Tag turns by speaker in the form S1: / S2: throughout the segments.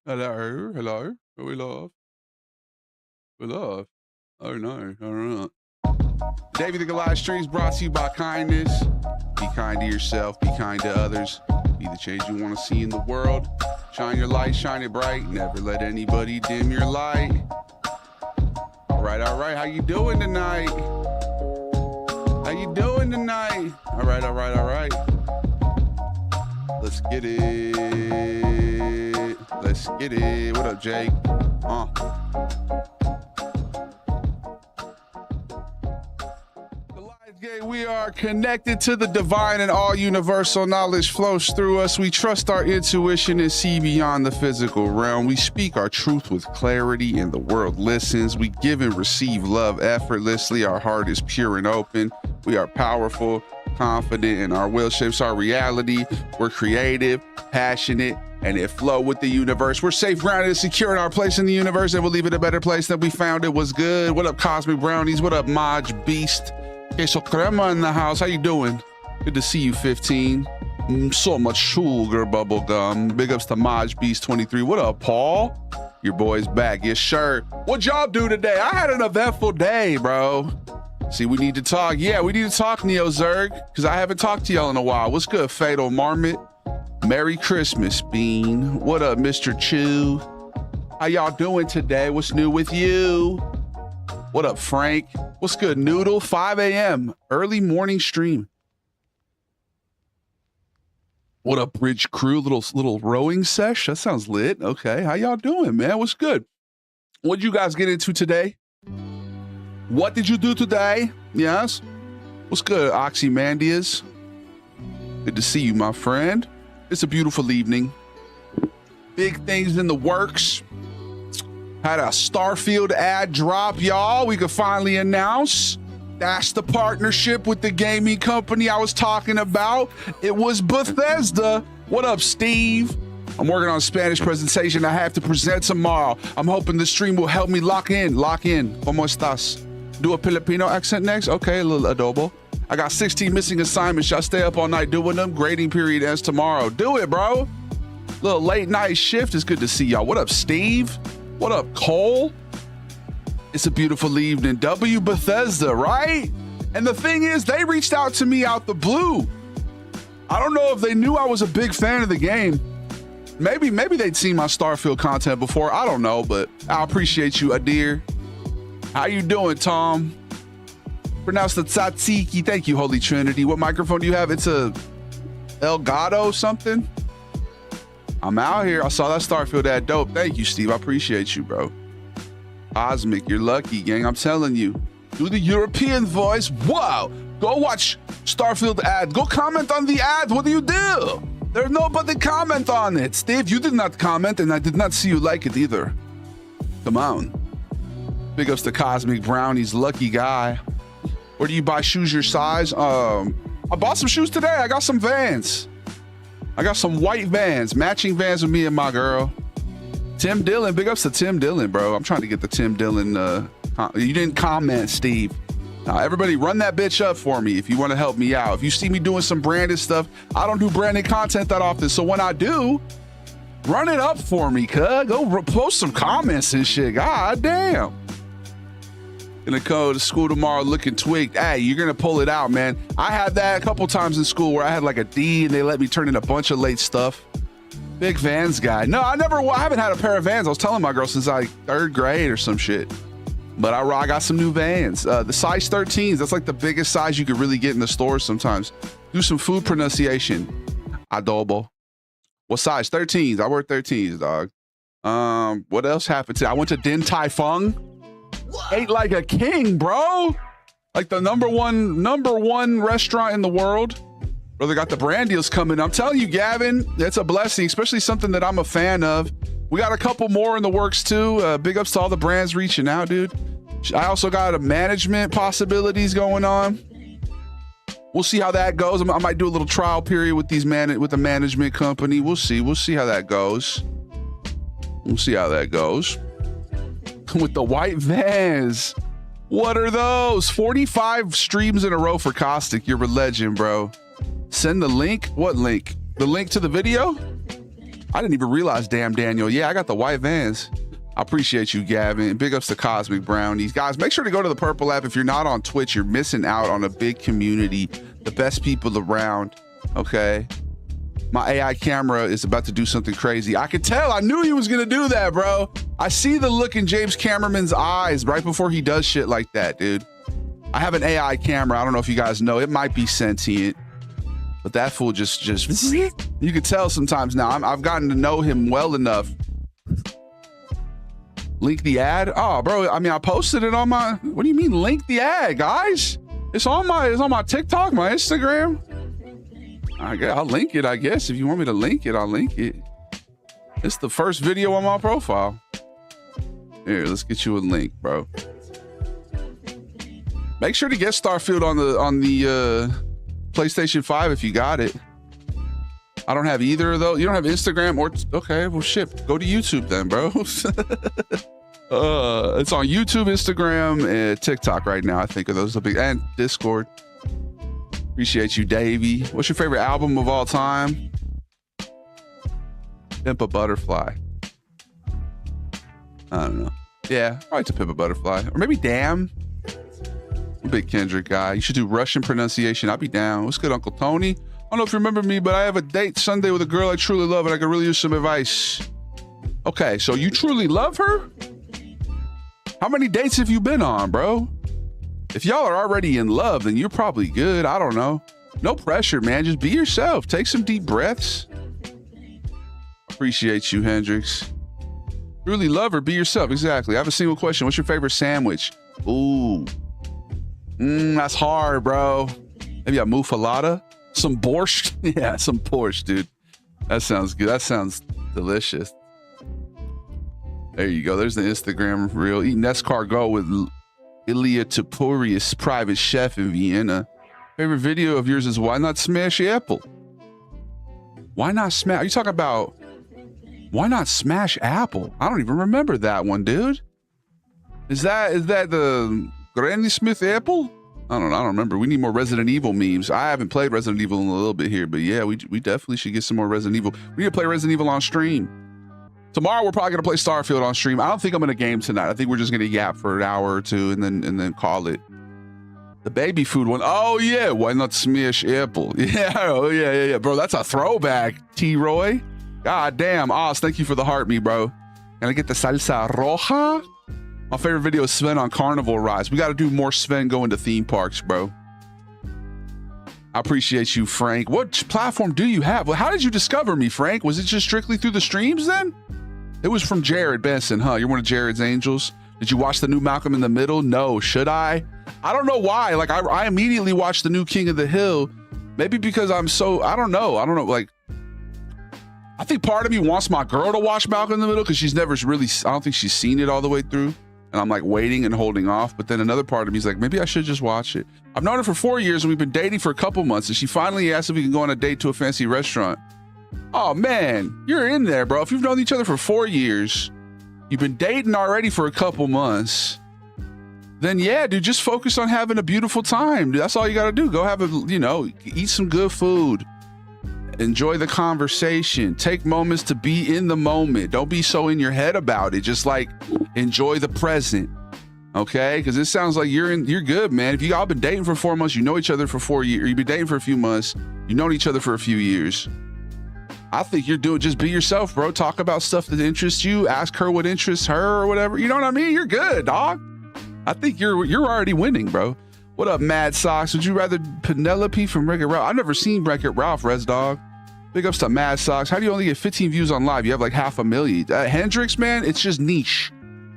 S1: Hello, hello. We love. We love. Oh no, all right. Davie the Goliath Streams brought to you by kindness. Be kind to yourself, be kind to others. Be the change you want to see in the world. Shine your light, shine it bright. Never let anybody dim your light. All right, how you doing tonight? How you doing tonight? All right. Let's get it. Let's get it. What up, Jake? We are connected to the divine, and all universal knowledge flows through us. We trust our intuition and see beyond the physical realm. We speak our truth with clarity and the world listens. We give and receive love effortlessly. Our heart is pure and open. We are powerful, confident, and our will shapes our reality. We're creative, passionate, and it flow with the universe. We're safe, grounded, and secure in our place in the universe, and we'll leave it a better place than we found it. Was good. What up, Cosmic Brownies? What up, Maj Beast? Queso Crema in the house. How you doing? Good to see you, 15. So much sugar, bubble gum. Big ups to Maj Beast 23. What up, Paul? Your boy's back. Yes, sir. What y'all do today? I had an eventful day, bro. See, we need to talk. Yeah, we need to talk, Neo Zerg, because I haven't talked to y'all in a while. What's good, Fatal Marmot? Merry Christmas, Bean. What up, Mr. Chew? How y'all doing today? What's new with you? What up, Frank? What's good, Noodle? 5 a.m. early morning stream. What up, Bridge Crew? Little rowing sesh. That sounds lit. Okay, how y'all doing, man? What's good? What'd you guys get into today? What did you do today? Yes. What's good, Oxymandias? Good to see you, my friend. It's a beautiful evening. Big things in the works. Had a Starfield ad drop, y'all. We could finally announce that's the partnership with the gaming company I was talking about. It was Bethesda. What up, Steve? I'm working on a Spanish presentation I have to present tomorrow. I'm hoping the stream will help me lock in. ¿Cómo estás? Do a Filipino accent next? Okay, a little adobo. I got 16 missing assignments. Y'all stay up all night doing them. Grading period ends tomorrow. Do it, bro. Little late night shift. It's good to see y'all. What up, Steve? What up, Cole? It's a beautiful evening. W Bethesda, right? And the thing is, they reached out to me out the blue. I don't know if they knew I was a big fan of the game. Maybe they'd seen my Starfield content before. I don't know, but I appreciate you, Adir. How you doing, Tom? Pronounce the tzatziki. Thank you, Holy Trinity. What microphone do you have? It's a Elgato something? I'm out here. I saw that Starfield ad. Dope. Thank you, Steve. I appreciate you, bro. Cosmic, you're lucky, gang. I'm telling you. Do the European voice. Wow. Go watch Starfield ad. Go comment on the ad. What do you do? There's nobody comment on it. Steve, you did not comment, and I did not see you like it either. Come on. Big ups to Cosmic Brownies. Lucky guy. Where do you buy shoes your size? I bought some shoes today. I got some Vans. I got some white Vans, matching Vans with me and my girl. Tim Dillon, big ups to Tim Dillon, bro. I'm trying to get the Tim Dillon. You didn't comment, Steve. Everybody run that bitch up for me if you want to help me out. If you see me doing some branded stuff, I don't do branded content that often. So when I do, run it up for me, cuz. Go post some comments and shit. God damn. Gonna go to school tomorrow looking tweaked. Hey, you're gonna pull it out, man. I had that a couple times in school where I had like a D and they let me turn in a bunch of late stuff. Big Vans guy. No, I haven't had a pair of Vans. I was telling my girl since like 3rd grade or some shit. But I got some new Vans. The size 13s, that's like the biggest size you could really get in the stores sometimes. Do some food pronunciation. Adobo. What size? 13s. I wear 13s, dog. What else happened today? I went to Din Tai Fung. Ate like a king, bro. Like the number one restaurant in the world. Bro, they got the brand deals coming. I'm telling you, Gavin, it's a blessing, especially something that I'm a fan of. We got a couple more in the works too. Big ups to all the brands reaching out, dude. I also got a management possibilities going on. We'll see how that goes. I might do a little trial period with with the management company. We'll see. We'll see how that goes. We'll see how that goes. With the white Vans. What are those? 45 streams in a row for Caustic. You're a legend, bro. Send the link. What link? The link to the video? I didn't even realize, damn Daniel. Yeah, I got the white Vans. I appreciate you, Gavin. Big ups to Cosmic Brownies. Guys, make sure to go to the Purple app. If you're not on Twitch, you're missing out on a big community, the best people around, okay? My AI camera is about to do something crazy. I could tell. I knew he was going to do that, bro. I see the look in James Cameraman's eyes right before he does shit like that, dude. I have an AI camera. I don't know if you guys know. It might be sentient. But that fool just you could tell sometimes now. I've gotten to know him well enough. Link the ad? Oh, bro, I mean, I posted it on my, what do you mean link the ad, guys? It's on my TikTok, my Instagram. I'll link it, I guess. If you want me to link it, I'll link it. It's the first video on my profile. Here, let's get you a link, bro. Make sure to get Starfield on the PlayStation 5 if you got it. I don't have either of those. You don't have Instagram or okay, well shit. Go to YouTube then, bro. It's on YouTube, Instagram, and TikTok right now. I think of those are big, and Discord. Appreciate you, Davie. What's your favorite album of all time? Pimp a Butterfly. I don't know. Yeah, I like to Pimp a Butterfly. Or maybe Damn. I'm a big Kendrick guy. You should do Russian pronunciation. I'll be down. What's good, Uncle Tony? I don't know if you remember me, but I have a date Sunday with a girl I truly love, and I could really use some advice. Okay, so you truly love her? How many dates have you been on, bro? If y'all are already in love, then you're probably good. I don't know. No pressure, man. Just be yourself. Take some deep breaths. Appreciate you, Hendrix. Truly love her, be yourself. Exactly. I have a single question. What's your favorite sandwich? Ooh. That's hard, bro. Maybe a muffalata? Some borscht? Yeah, some borscht, dude. That sounds good. That sounds delicious. There you go. There's the Instagram reel. Eating escargot with Ilya Topurius, private chef in Vienna. Favorite video of yours is why not smash Apple? Why not smash? Are you talking about why not smash Apple? I don't even remember that one, dude. Is that the Granny Smith Apple? I don't remember. We need more Resident Evil memes. I haven't played Resident Evil in a little bit here, but yeah, we definitely should get some more Resident Evil. We need to play Resident Evil on stream. Tomorrow we're probably gonna play Starfield on stream. I don't think I'm gonna game tonight. I think we're just gonna yap for an hour or two and then call it. The baby food one. Oh yeah, why not smash Apple? Yeah, oh yeah, bro. That's a throwback, T-Roy. God damn, Oz, thank you for the heart me, bro. Can I get the salsa roja? My favorite video is Sven on Carnival rides. We got to do more Sven going to theme parks, bro. I appreciate you, Frank. What platform do you have? Well, how did you discover me, Frank? Was it just strictly through the streams then? It was from Jared Benson, huh? You're one of Jared's angels. Did you watch the new Malcolm in the Middle? No. Should I? I don't know why. Like, I immediately watched the new King of the Hill. Maybe because I'm so, I don't know. Like, I think part of me wants my girl to watch Malcolm in the Middle because she's never really, I don't think she's seen it all the way through. And I'm like waiting and holding off. But then another part of me is like, maybe I should just watch it. I've known her for 4 years and we've been dating for a couple months. And she finally asked if we can go on a date to a fancy restaurant. Oh man, you're in there, bro. If you've known each other for 4 years, you've been dating already for a couple months, then yeah, dude, just focus on having a beautiful time. That's all you got to do. Go have eat some good food. Enjoy the conversation. Take moments to be in the moment. Don't be so in your head about it. Just like enjoy the present. Okay? Because it sounds like you're good, man. If you all been dating for 4 months, you know each other for 4 years, or you've been dating for a few months, you've known each other for a few years. I think you're doing, just be yourself, bro. Talk about stuff that interests you. Ask her what interests her or whatever. You know what I mean? You're good, dog. I think you're already winning, bro. What up, Mad Socks? Would you rather Penelope from Wreck-It Ralph? I've never seen Wreck-It Ralph, Res Dog. Big ups to Mad Socks. How do you only get 15 views on live? You have like 500,000. Hendrix, man, it's just niche.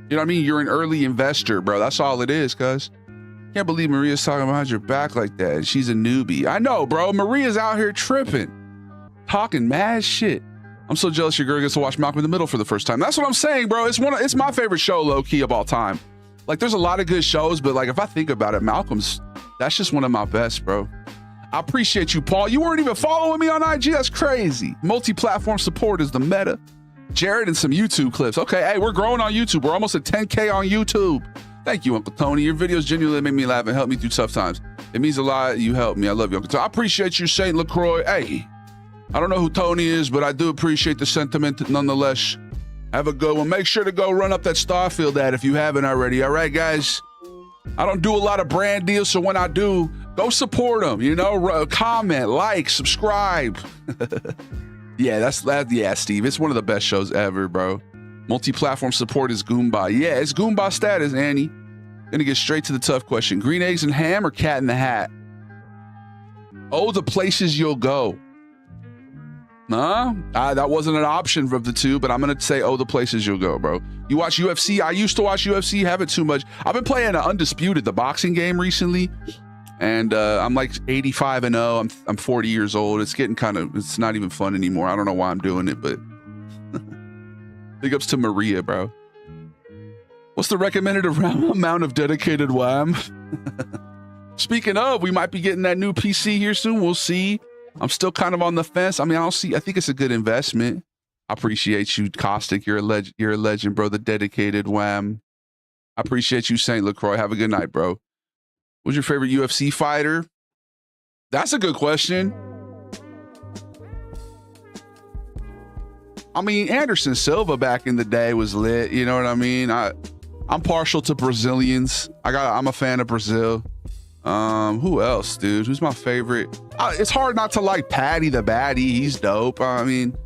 S1: You know what I mean? You're an early investor, bro. That's all it is, cuz. Can't believe Maria's talking behind your back like that. And she's a newbie. I know, bro. Maria's out here tripping. Talking mad shit. I'm so jealous your girl gets to watch Malcolm in the Middle for the first time. That's what I'm saying, bro. It's my favorite show, low key, of all time. Like, there's a lot of good shows, but like, if I think about it, that's just one of my best, bro. I appreciate you, Paul. You weren't even following me on IG. That's crazy. Multi-platform support is the meta. Jared and some YouTube clips. Okay, hey, we're growing on YouTube. We're almost at 10K on YouTube. Thank you, Uncle Tony. Your videos genuinely make me laugh and help me through tough times. It means a lot. You help me. I love you, Uncle Tony. I appreciate you, Saint LaCroix. Hey, I don't know who Tony is, but I do appreciate the sentiment nonetheless. Have a good one. Make sure to go run up that Starfield ad if you haven't already. All right, guys. I don't do a lot of brand deals, so when I do, go support them. You know, comment, like, subscribe. Yeah, that's that. Yeah, Steve, it's one of the best shows ever, bro. Multi-platform support is Goomba. Yeah, it's Goomba status, Annie. Gonna get straight to the tough question. Green eggs and ham or Cat in the Hat? Oh, the places you'll go. Nah, that wasn't an option of the two, but I'm gonna say, oh, the places you'll go, bro. You watch UFC? I used to watch UFC, haven't too much. I've been playing Undisputed, the boxing game recently, and I'm like 85-0. I'm 40 years old. It's getting it's not even fun anymore. I don't know why I'm doing it, but big ups to Maria, bro. What's the recommended amount of dedicated wham? Speaking of, we might be getting that new PC here soon. We'll see. I'm still kind of on the fence. I mean, I think it's a good investment. I appreciate you, Caustic. You're a legend, bro. The dedicated wham. I appreciate you, St. LaCroix. Have a good night, bro. Who's your favorite UFC fighter? That's a good question. I mean, Anderson Silva back in the day was lit. You know what I mean? I'm partial to Brazilians. I'm a fan of Brazil. Who else, dude? Who's my favorite? It's hard not to like Paddy the Baddie. He's dope. I mean,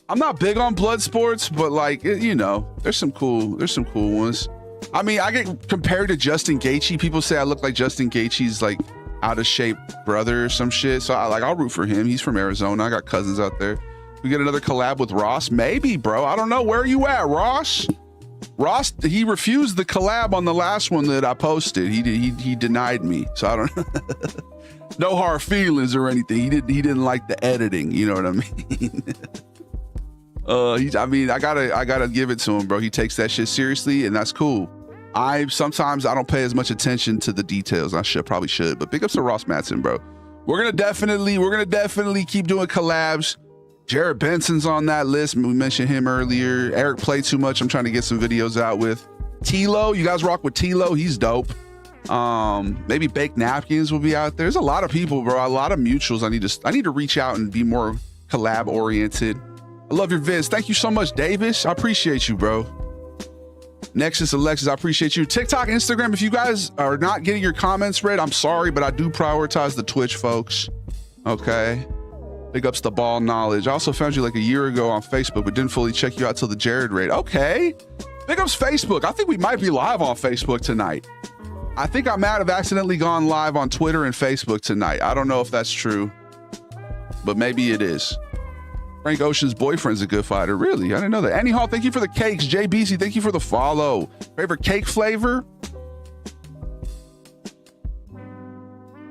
S1: I'm not big on blood sports, but like, you know, there's some cool ones. I mean, I get compared to Justin Gaethje. People say I look like Justin Gaethje's like out of shape brother or some shit. So I'll root for him. He's from Arizona. I got cousins out there. We get another collab with Ross? Maybe, bro. I don't know. Where are you at, Ross? Ross, he refused the collab on the last one that I posted. He denied me. So I don't no hard feelings or anything. He didn't like the editing. You know what I mean? I gotta give it to him, bro. He takes that shit seriously, and that's cool. Sometimes I don't pay as much attention to the details. I probably should, but big ups to Ross Matson, bro. We're gonna definitely keep doing collabs. Jared Benson's on that list. We mentioned him earlier. Eric Play Too Much. I'm trying to get some videos out with. Tilo, you guys rock with Tilo. He's dope. Maybe Baked Napkins will be out there. There's a lot of people, bro. A lot of mutuals. I need to reach out and be more collab oriented. I love your vids. Thank you so much, Davis. I appreciate you, bro. Nexus Alexis, I appreciate you. TikTok, Instagram, if you guys are not getting your comments read, I'm sorry, but I do prioritize the Twitch folks. Okay. Big ups to Ball Knowledge. I also found you like a year ago on Facebook, but didn't fully check you out till the Jared raid. Okay. Big ups Facebook. I think we might be live on Facebook tonight. I think I might have accidentally gone live on Twitter and Facebook tonight. I don't know if that's true, but maybe it is. Frank Ocean's boyfriend's a good fighter. Really? I didn't know that. Annie Hall, thank you for the cakes. JBC, thank you for the follow. Favorite cake flavor?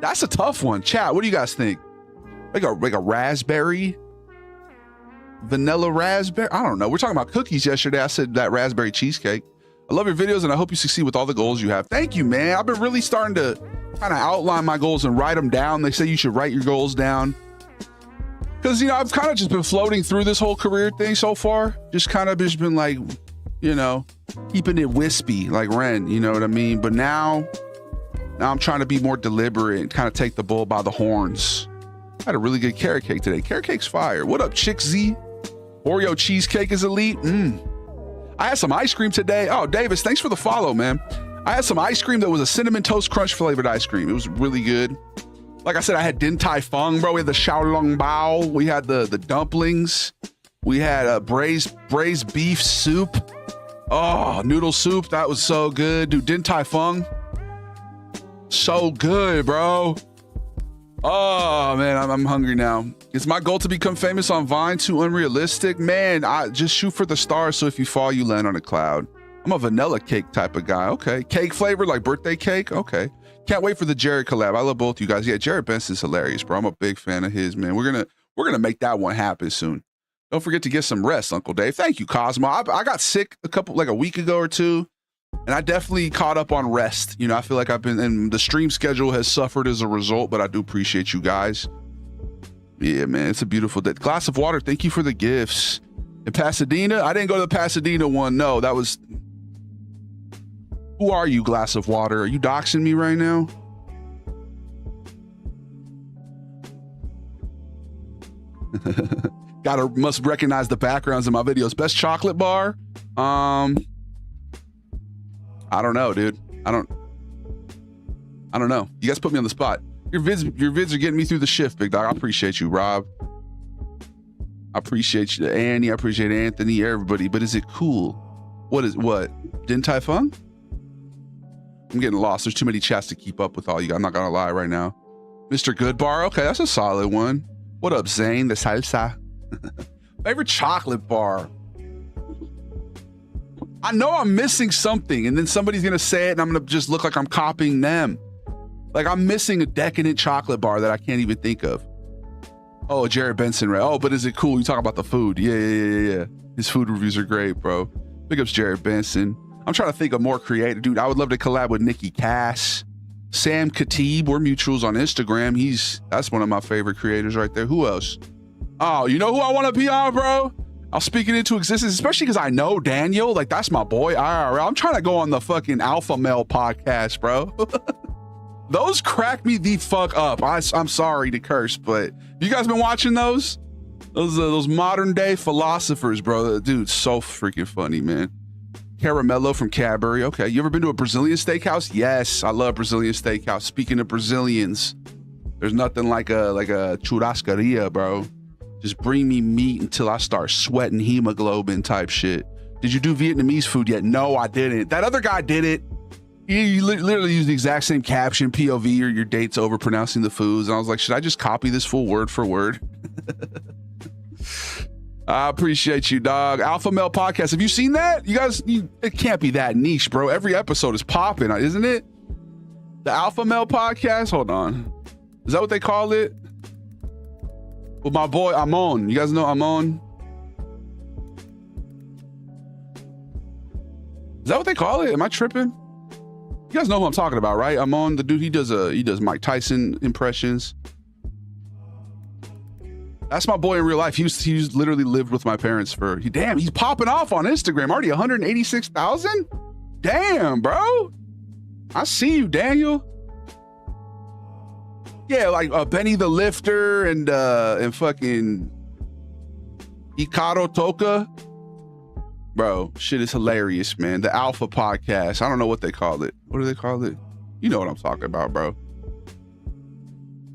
S1: That's a tough one. Chat, what do you guys think? Like a raspberry? Vanilla raspberry? I don't know. We're talking about cookies yesterday. I said that raspberry cheesecake. I love your videos and I hope you succeed with all the goals you have. Thank you, man. I've been really starting to kind of outline my goals and write them down. They say you should write your goals down. Because, you know, I've kind of just been floating through this whole career thing so far. Just been like, you know, keeping it wispy like Ren, you know what I mean? But now I'm trying to be more deliberate and kind of take the bull by the horns. I had a really good carrot cake today. Carrot cake's fire. What up, Chick Z? Oreo cheesecake is elite. I had some ice cream today. Oh, Davis, thanks for the follow, man. I had some ice cream that was a cinnamon toast crunch flavored ice cream. It was really good. Like I said, I had Din Tai Fung, bro. We had the Xiaolong Bao. We had the dumplings. We had braised beef soup. Oh, noodle soup. That was so good. Dude, Din Tai Fung. So good, bro. Oh, man, I'm hungry now. It's my goal to become famous on Vine. Too unrealistic? Man, I just shoot for the stars, so if you fall, you land on a cloud. I'm a vanilla cake type of guy. Okay. Cake flavor, like birthday cake? Okay. Can't wait for the Jared collab. I love both you guys. Yeah, Jared Benson's hilarious, bro. I'm a big fan of his, man. We're gonna make that one happen soon. Don't forget to get some rest, Uncle Dave. Thank you, Cosmo. I got sick a week ago or two, and I definitely caught up on rest. You know, I feel like and the stream schedule has suffered as a result, but I do appreciate you guys. Yeah, man, it's a beautiful day. Glass of water, thank you for the gifts. In Pasadena, I didn't go to the Pasadena one. No, that was... Who are you, Glass of Water? Are you doxing me right now? Must recognize the backgrounds in my videos. Best chocolate bar? I don't know, dude. I don't know. You guys put me on the spot. Your vids are getting me through the shift, big dog. I appreciate you, Rob. I appreciate you, Annie. I appreciate Anthony, everybody. But is it cool? What? Din Tai Fung? I'm getting lost. There's too many chats to keep up with all you guys. I'm not gonna lie right now. Mr. Goodbar. Okay, that's a solid one. What up, Zane? The salsa. Favorite chocolate bar? I know I'm missing something, and then somebody's gonna say it, and I'm gonna just look like I'm copying them. Like I'm missing a decadent chocolate bar that I can't even think of. Oh, Jared Benson, right? Oh, but is it cool? You talk about the food. Yeah. His food reviews are great, bro. Big ups Jared Benson. I'm trying to think of more creative. Dude, I would love to collab with Nikki Cass. Sam Khatib, we're mutuals on Instagram. That's one of my favorite creators right there. Who else? Oh, you know who I want to be on, bro? I'll speak it into existence, especially because I know Daniel. Like, that's my boy. IRL. I'm trying to go on the fucking Alpha Male podcast, bro. Those crack me the fuck up. I'm sorry to curse, but you guys been watching those? Those modern day philosophers, bro. Dude, so freaking funny, man. Caramello from Cadbury. Okay, you ever been to a Brazilian steakhouse? Yes, I love Brazilian steakhouse. Speaking of Brazilians, there's nothing like a churrascaria, bro. Just bring me meat until I start sweating hemoglobin type shit. Did you do Vietnamese food yet? No, I didn't. That other guy did it. He literally used the exact same caption, POV, or your date's over pronouncing the foods. And I was like, should I just copy this full word for word? I appreciate you, dog. Alpha Male Podcast. Have you seen that? You guys, it can't be that niche, bro. Every episode is popping, isn't it? The Alpha Male Podcast? Hold on. Is that what they call it? With my boy, Amon. You guys know Amon? Is that what they call it? Am I tripping? You guys know who I'm talking about, right? Amon, the dude, he does Mike Tyson impressions. That's my boy in real life. He's literally lived with my parents damn, he's popping off on Instagram. Already 186,000? Damn, bro. I see you, Daniel. Yeah, like Benny the Lifter and fucking Hikaru Toka. Bro, shit is hilarious, man. The Alpha Podcast. I don't know what they call it. What do they call it? You know what I'm talking about, bro.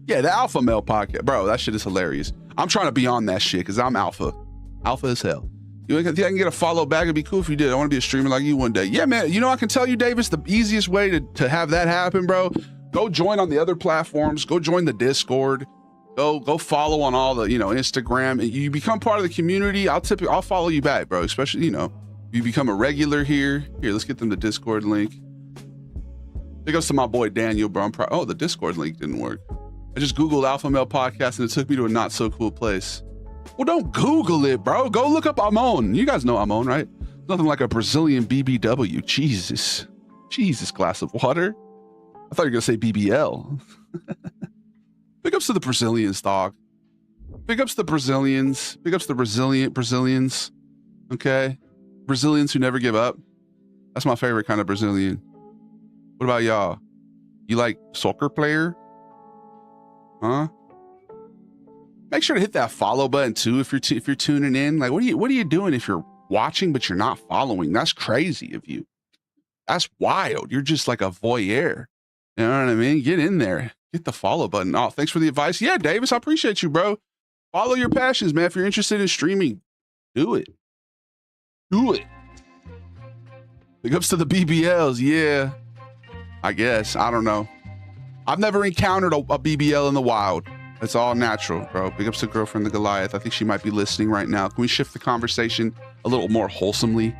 S1: Yeah, the Alpha Male Podcast. Bro, that shit is hilarious. I'm trying to be on that shit because I'm alpha. Alpha as hell. You think I can get a follow back? It'd be cool if you did. I want to be a streamer like you one day. Yeah, man. You know, I can tell you, Davis, the easiest way to have that happen, bro. Go join on the other platforms. Go join the Discord. Go follow on all the, Instagram. You become part of the community. I'll follow you back, bro. Especially, you become a regular here. Here, let's get them the Discord link. Big ups to my boy Daniel, bro. Oh, the Discord link didn't work. I just Googled Alpha Male Podcast and it took me to a not so cool place. Well, don't Google it, bro. Go look up Amon. You guys know Amon, right? Nothing like a Brazilian BBW. Jesus, glass of water. I thought you were gonna say BBL. Big ups to the Brazilians, dog. Big ups to the Brazilians. Big ups to the Brazilians. Okay, Brazilians who never give up. That's my favorite kind of Brazilian. What about y'all? You like soccer player? Huh? Make sure to hit that follow button too if you're tuning in. Like, what are you doing if you're watching but you're not following? That's crazy of you. That's wild. You're just like a voyeur. You know what I mean? Get in there. Hit the follow button. Oh, thanks for the advice. Yeah, Davis, I appreciate you, bro. Follow your passions, man. If you're interested in streaming, do it. Do it. Big ups to the BBLs. Yeah, I guess. I don't know. I've never encountered a BBL in the wild. It's all natural, bro. Big ups to Girlfriend the Goliath. I think she might be listening right now. Can we shift the conversation a little more wholesomely?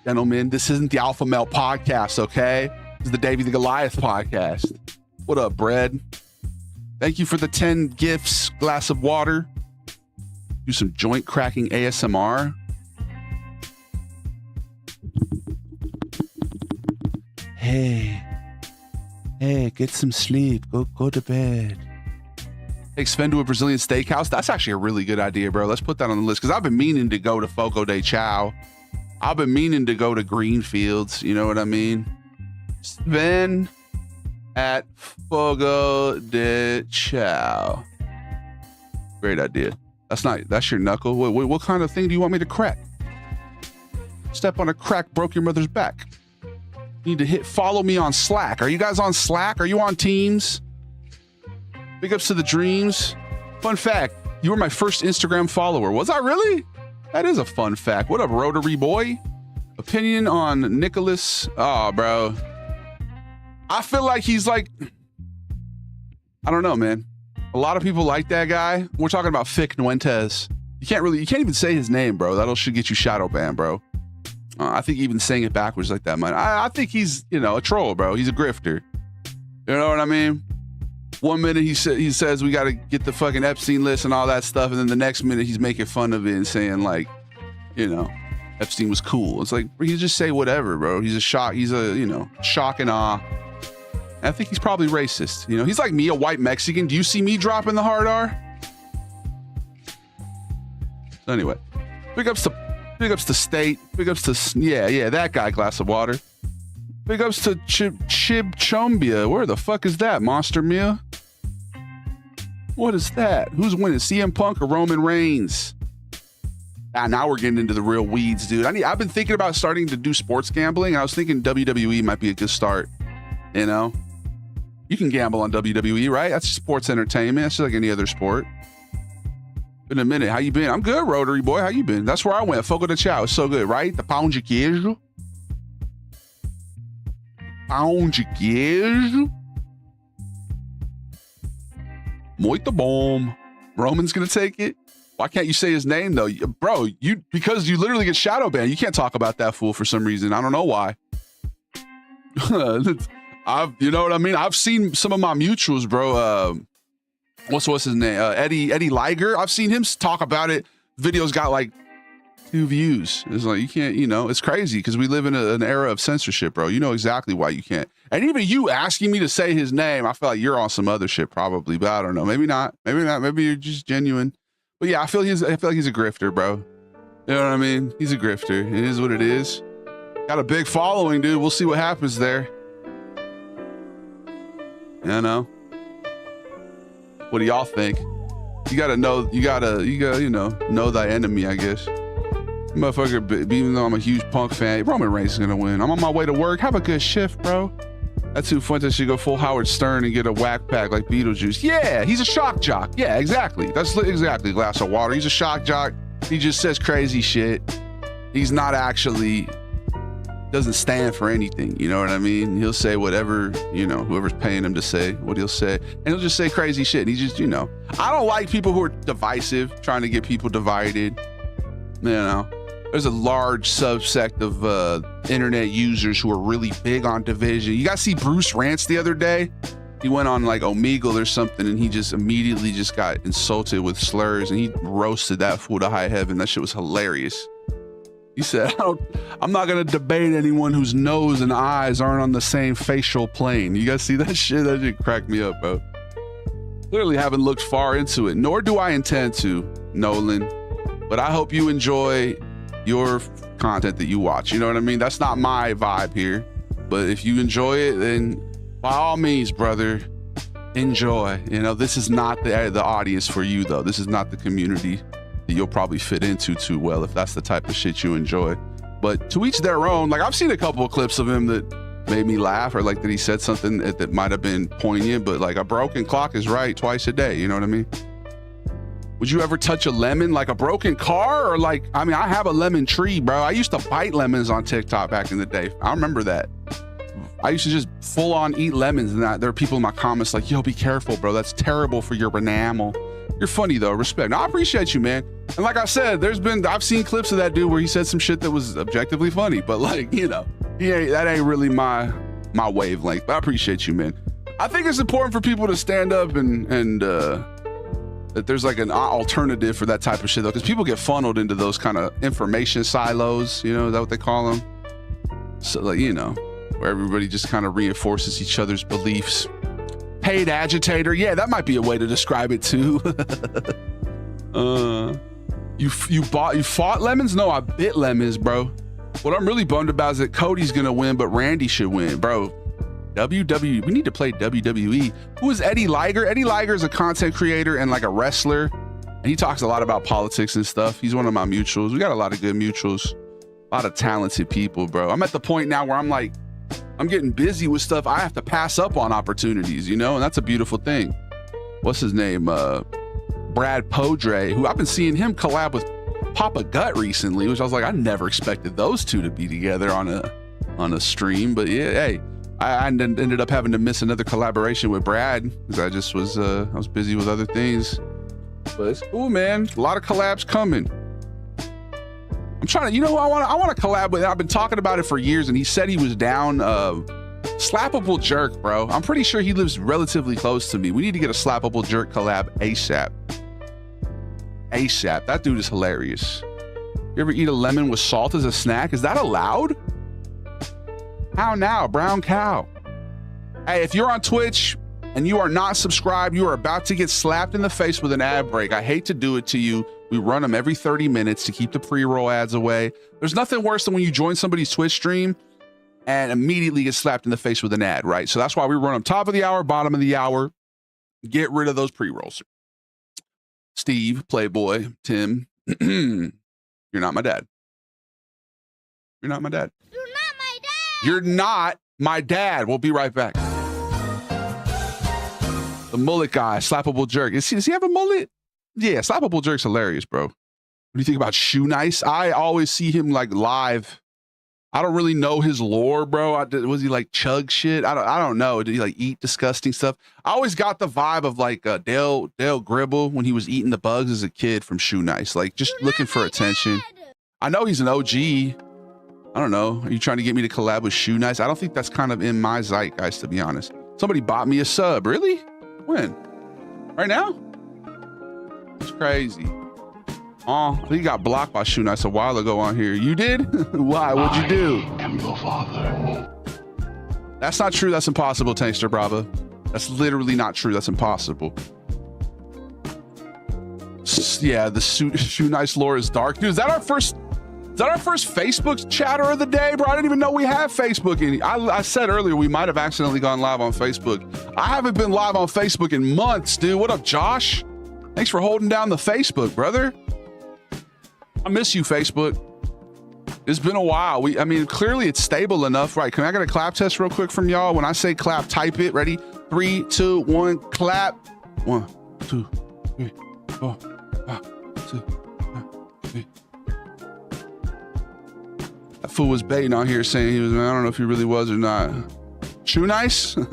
S1: Gentlemen, this isn't the Alpha Male Podcast, okay? This is the Davie the Goliath Podcast. What up, Bread? Thank you for the 10 gifts, glass of water. Do some joint cracking ASMR. Hey, get some sleep. Go to bed. Take Sven to a Brazilian steakhouse. That's actually a really good idea, bro. Let's put that on the list because I've been meaning to go to Fogo de Chao. I've been meaning to go to Greenfields. You know what I mean? Sven at Fogo de Chao. Great idea. That's your knuckle. What kind of thing do you want me to crack? Step on a crack, broke your mother's back. You need to follow me on Slack. Are you guys on Slack? Are you on Teams? Big ups to the dreams. Fun fact, you were my first Instagram follower. Was I really? That is a fun fact. What up, Rotary boy? Opinion on Nicholas. Oh, bro. I feel like he's like, I don't know, man. A lot of people like that guy. We're talking about Fick Nuentes. You can't even say his name, bro. That'll should get you shadow banned, bro. I think even saying it backwards like that, man. I think he's, a troll, bro. He's a grifter. You know what I mean? One minute he says we got to get the fucking Epstein list and all that stuff, and then the next minute he's making fun of it and saying like, Epstein was cool. It's like he just say whatever, bro. He's a shock and awe. I think he's probably racist. He's like me, a white Mexican. Do you see me dropping the hard R? So anyway, big ups to State. Big ups to that guy. Glass of water. Big ups to Chib Chombia. Where the fuck is that? Monster Mia? What is that? Who's winning? CM Punk or Roman Reigns? Now we're getting into the real weeds, dude. I've been thinking about starting to do sports gambling. I was thinking WWE might be a good start. You can gamble on WWE, right? That's sports entertainment. It's just like any other sport. Been a minute. How you been? I'm good, Rotary boy. How you been? That's where I went. Fogo de Chao. It's so good, right? The pão de queijo. Pão de queijo. Muito bom. Roman's gonna take it. Why can't you say his name though, bro? Because you literally get shadow banned. You can't talk about that fool for some reason. I don't know why. You know what I mean? I've seen some of my mutuals, bro. What's his name? Eddie Liger. I've seen him talk about it. Videos got like 2 views. It's like you can't. It's crazy because we live in an era of censorship, bro. You know exactly why you can't. And even you asking me to say his name, I feel like you're on some other shit probably, but I don't know. Maybe not. Maybe not. Maybe you're just genuine. But yeah, I feel like he's a grifter, bro. You know what I mean? He's a grifter. It is what it is. Got a big following, dude. We'll see what happens there. What do y'all think? You gotta know thy enemy, I guess. Motherfucker, even though I'm a huge Punk fan, Roman Reigns is gonna win. I'm on my way to work. Have a good shift, bro. That's who Fuentes should go full Howard Stern and get a whack pack like Beetlejuice. Yeah, he's a shock jock. Yeah, exactly. That's exactly a glass of water. He's a shock jock. He just says crazy shit. He's not actually, doesn't stand for anything. You know what I mean? He'll say whatever, whoever's paying him to say what he'll say. And he'll just say crazy shit. And he just, I don't like people who are divisive, trying to get people divided. There's a large subsect of internet users who are really big on division. You guys see Bruce Rants the other day? He went on like Omegle or something and he just immediately just got insulted with slurs and he roasted that fool to high heaven. That shit was hilarious. He said, I'm not going to debate anyone whose nose and eyes aren't on the same facial plane. You guys see that shit? That shit cracked me up, bro. Clearly haven't looked far into it, nor do I intend to, Nolan. But I hope you enjoy your content that you watch. You know what I mean? That's not my vibe here. But if you enjoy it, then by all means, brother, enjoy. This is not the audience for you, though. This is not the community that you'll probably fit into too well if that's the type of shit you enjoy. But to each their own. Like, I've seen a couple of clips of him that made me laugh, or like that he said something that might have been poignant, but like a broken clock is right twice a day. You know what I mean? Would you ever touch a lemon like a broken car? Or like, I have a lemon tree, bro. I used to bite lemons on TikTok back in the day. I remember that. I used to just full on eat lemons, and there are people in my comments like, yo, be careful, bro. That's terrible for your enamel. You're funny though, respect. No, I appreciate you, man. And like I said, I've seen clips of that dude where he said some shit that was objectively funny, but like, that ain't really my wavelength, but I appreciate you, man. I think it's important for people to stand up and that there's like an alternative for that type of shit though, because people get funneled into those kind of information silos, is that what they call them? So like, where everybody just kind of reinforces each other's beliefs. Paid agitator, yeah, that might be a way to describe it too. You fought lemons? No, I bit lemons, bro. What I'm really bummed about is that Cody's gonna win, but Randy should win, bro. WWE, we need to play WWE. Who is Eddie Liger? Eddie Liger is a content creator and like a wrestler. And he talks a lot about politics and stuff. He's one of my mutuals. We got a lot of good mutuals, a lot of talented people, bro. I'm at the point now where I'm like, I'm getting busy with stuff. I have to pass up on opportunities, you know, and that's a beautiful thing. What's his name? Brad Podre, who I've been seeing him collab with Papa Gut recently, which I was like, I never expected those two to be together on a stream. But yeah, hey, I ended up having to miss another collaboration with Brad because I just was I was busy with other things. But it's cool, man. A lot of collabs coming. I'm trying to, you know who I want to collab with? I've been talking about it for years, and he said he was down. Slappable Jerk, bro. I'm pretty sure he lives relatively close to me. We need to get a Slappable Jerk collab ASAP. ASAP. That dude is hilarious. You ever eat a lemon with salt as a snack? Is that allowed? How now, brown cow? Hey, if you're on Twitch and you are not subscribed, you are about to get slapped in the face with an ad break. I hate to do it to you. We run them every 30 minutes to keep the pre-roll ads away. There's nothing worse than when you join somebody's Twitch stream and immediately get slapped in the face with an ad, right? So that's why we run them top of the hour, bottom of the hour. Get rid of those pre-rolls. Steve, Playboy, Tim, you're not my dad. You're not my dad.
S2: You're not my dad.
S1: You're not my dad. We'll be right back. The mullet guy, Slappable Jerk. Does he have a mullet? Yeah, Slappable Jerk's hilarious, bro. What do you think about Shoe Nice? I always see him like live. I don't really know his lore, bro. Was he like chug shit? I don't know. Did he like eat disgusting stuff? I always got the vibe of like Dale Gribble when he was eating the bugs as a kid from Shoe Nice, like just looking for attention.
S2: Dad.
S1: I know he's an OG. I don't know. Are you trying to get me to collab with Shoe Nice? I don't think that's kind of in my zeitgeist, to be honest. Somebody bought me a sub. Really? When? Right now? It's crazy. Oh, he got blocked by Shoe Nice a while ago on here. You did? Why? What'd you do?
S3: I am your father.
S1: That's not true. That's impossible, Tankster Bravo. That's literally not true. That's impossible. Yeah, the Shoe Nice lore is dark. Dude, is that our first Facebook chatter of the day, bro? I didn't even know we have Facebook. I said earlier we might have accidentally gone live on Facebook. I haven't been live on Facebook in months, dude. What up, Josh? Thanks for holding down the Facebook, brother. I miss you, Facebook. It's been a while. I mean, clearly it's stable enough, right? Can I get a clap test real quick from y'all? When I say clap, type it. Ready? 3, 2, 1, clap. 1, 2, 3, 4, 5, 6, 7, 8. That fool was baiting on here saying he was, I don't know if he really was or not. Shoe Nice? All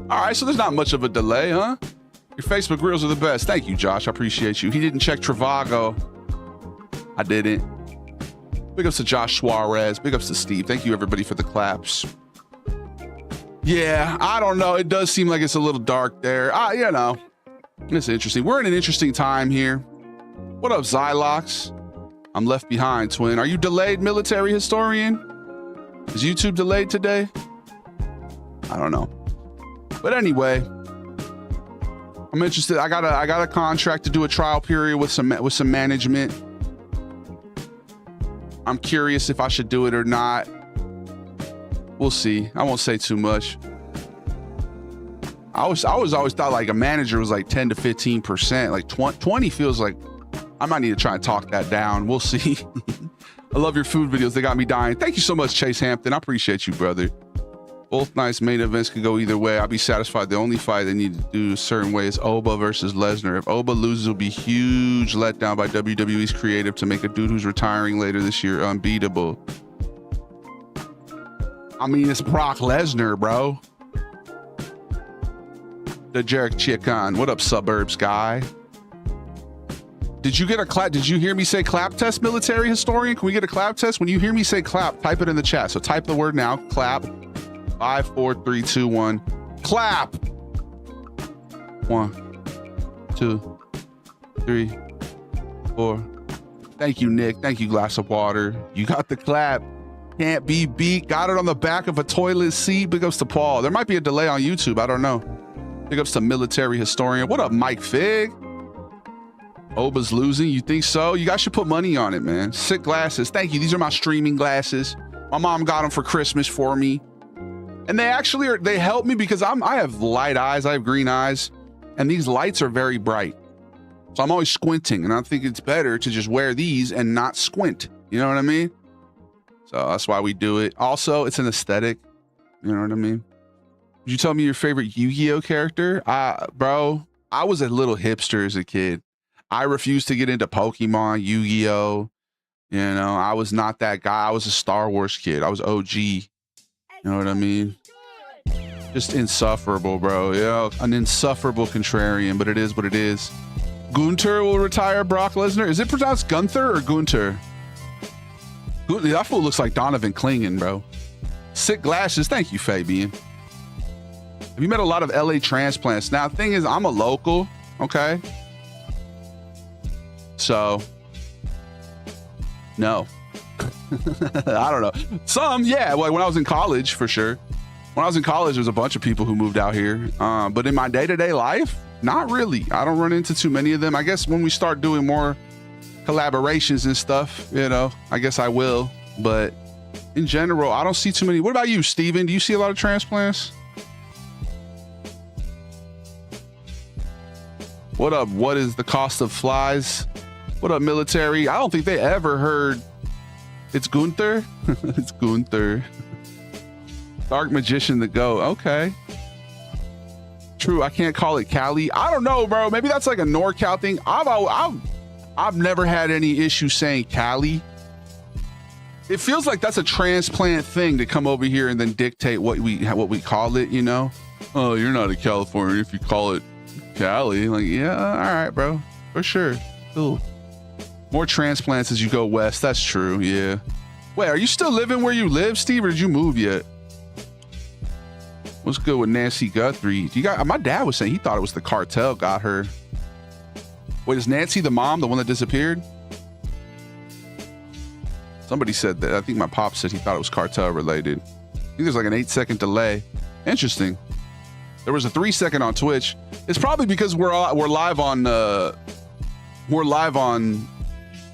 S1: right, so there's not much of a delay, huh? Your Facebook reels are the best. Thank you, Josh. I appreciate you. He didn't check Travago. I didn't. Big ups to Josh Suarez. Big ups to Steve. Thank you, everybody, for the claps. Yeah, I don't know. It does seem like it's a little dark there. You know, it's interesting. We're in an interesting time here. What up, Zylox? I'm left behind, twin. Are you delayed, military historian? Is YouTube delayed today? I don't know. But anyway, I'm interested. I got a contract to do a trial period with some management. I'm curious if I should do it or not. We'll see. I won't say too much. I always thought like a manager was like 10 to 15%. Like 20 feels like I might need to try and talk that down. We'll see. I love your food videos. They got me dying. Thank you so much, Chase Hampton. I appreciate you, brother. Both nice main events could go either way. I'll be satisfied. The only fight they need to do a certain way is Oba versus Lesnar. If Oba loses, it'll be huge letdown by WWE's creative to make a dude who's retiring later this year unbeatable. I mean, it's Brock Lesnar, bro. The Jerk Chicken. What up, suburbs guy? Did you get a clap? Did you hear me say clap test, military historian? Can we get a clap test? When you hear me say clap, type it in the chat. So type the word now, clap. 5, 4, 3, 2, 1. Clap. 1, 2, 3, 4. Thank you, Nick. Thank you, glass of water. You got the clap. Can't be beat. Got it on the back of a toilet seat. Big ups to Paul. There might be a delay on YouTube. I don't know. Big ups to military historian. What up, Mike Fig? Oba's losing. You think so? You guys should put money on it, man. Sick glasses. Thank you. These are my streaming glasses. My mom got them for Christmas for me. And they actually are, they help me because I have light eyes. I have green eyes. And these lights are very bright. So I'm always squinting, and I think it's better to just wear these and not squint. You know what I mean? So that's why we do it. Also, it's an aesthetic. You know what I mean? Would you tell me your favorite Yu-Gi-Oh character? Bro, I was a little hipster as a kid. I refused to get into Pokemon, Yu-Gi-Oh. You know, I was not that guy. I was a Star Wars kid. I was OG. You know what I mean? Just insufferable, bro. Yeah, an insufferable contrarian, but it is what it is. Gunther will retire Brock Lesnar. Is it pronounced Gunther or Gunter? That fool looks like Donovan Klingon, bro. Sick glasses. Thank you, Fabian. Have you met a lot of LA transplants? Now, the thing is, I'm a local, okay? So, no. I don't know. Some, yeah. Like when I was in college, for sure. When I was in college, there was a bunch of people who moved out here. But in my day-to-day life, not really. I don't run into too many of them. I guess when we start doing more collaborations and stuff, you know, I guess I will. But in general, I don't see too many. What about you, Steven? Do you see a lot of transplants? What up? What is the cost of flies? What up, military? I don't think they ever heard it's Gunther. It's Gunther. Dark Magician the Go. Okay. True, I can't call it Cali. I don't know, bro. Maybe that's like a NorCal thing. I've never had any issue saying Cali. It feels like that's a transplant thing to come over here and then dictate what we call it, you know? Oh, you're not a Californian if you call it Cali. Like, yeah, all right, bro. For sure. Cool. More transplants as you go west. That's true, yeah. Wait, are you still living where you live, Steve, or did you move yet? What's good with Nancy Guthrie? My dad was saying he thought it was the cartel got her. Wait, is Nancy the mom, the one that disappeared? Somebody said that. I think my pop said he thought it was cartel related. I think there's like an 8-second delay. Interesting. There was a 3-second on Twitch. It's probably because we're live on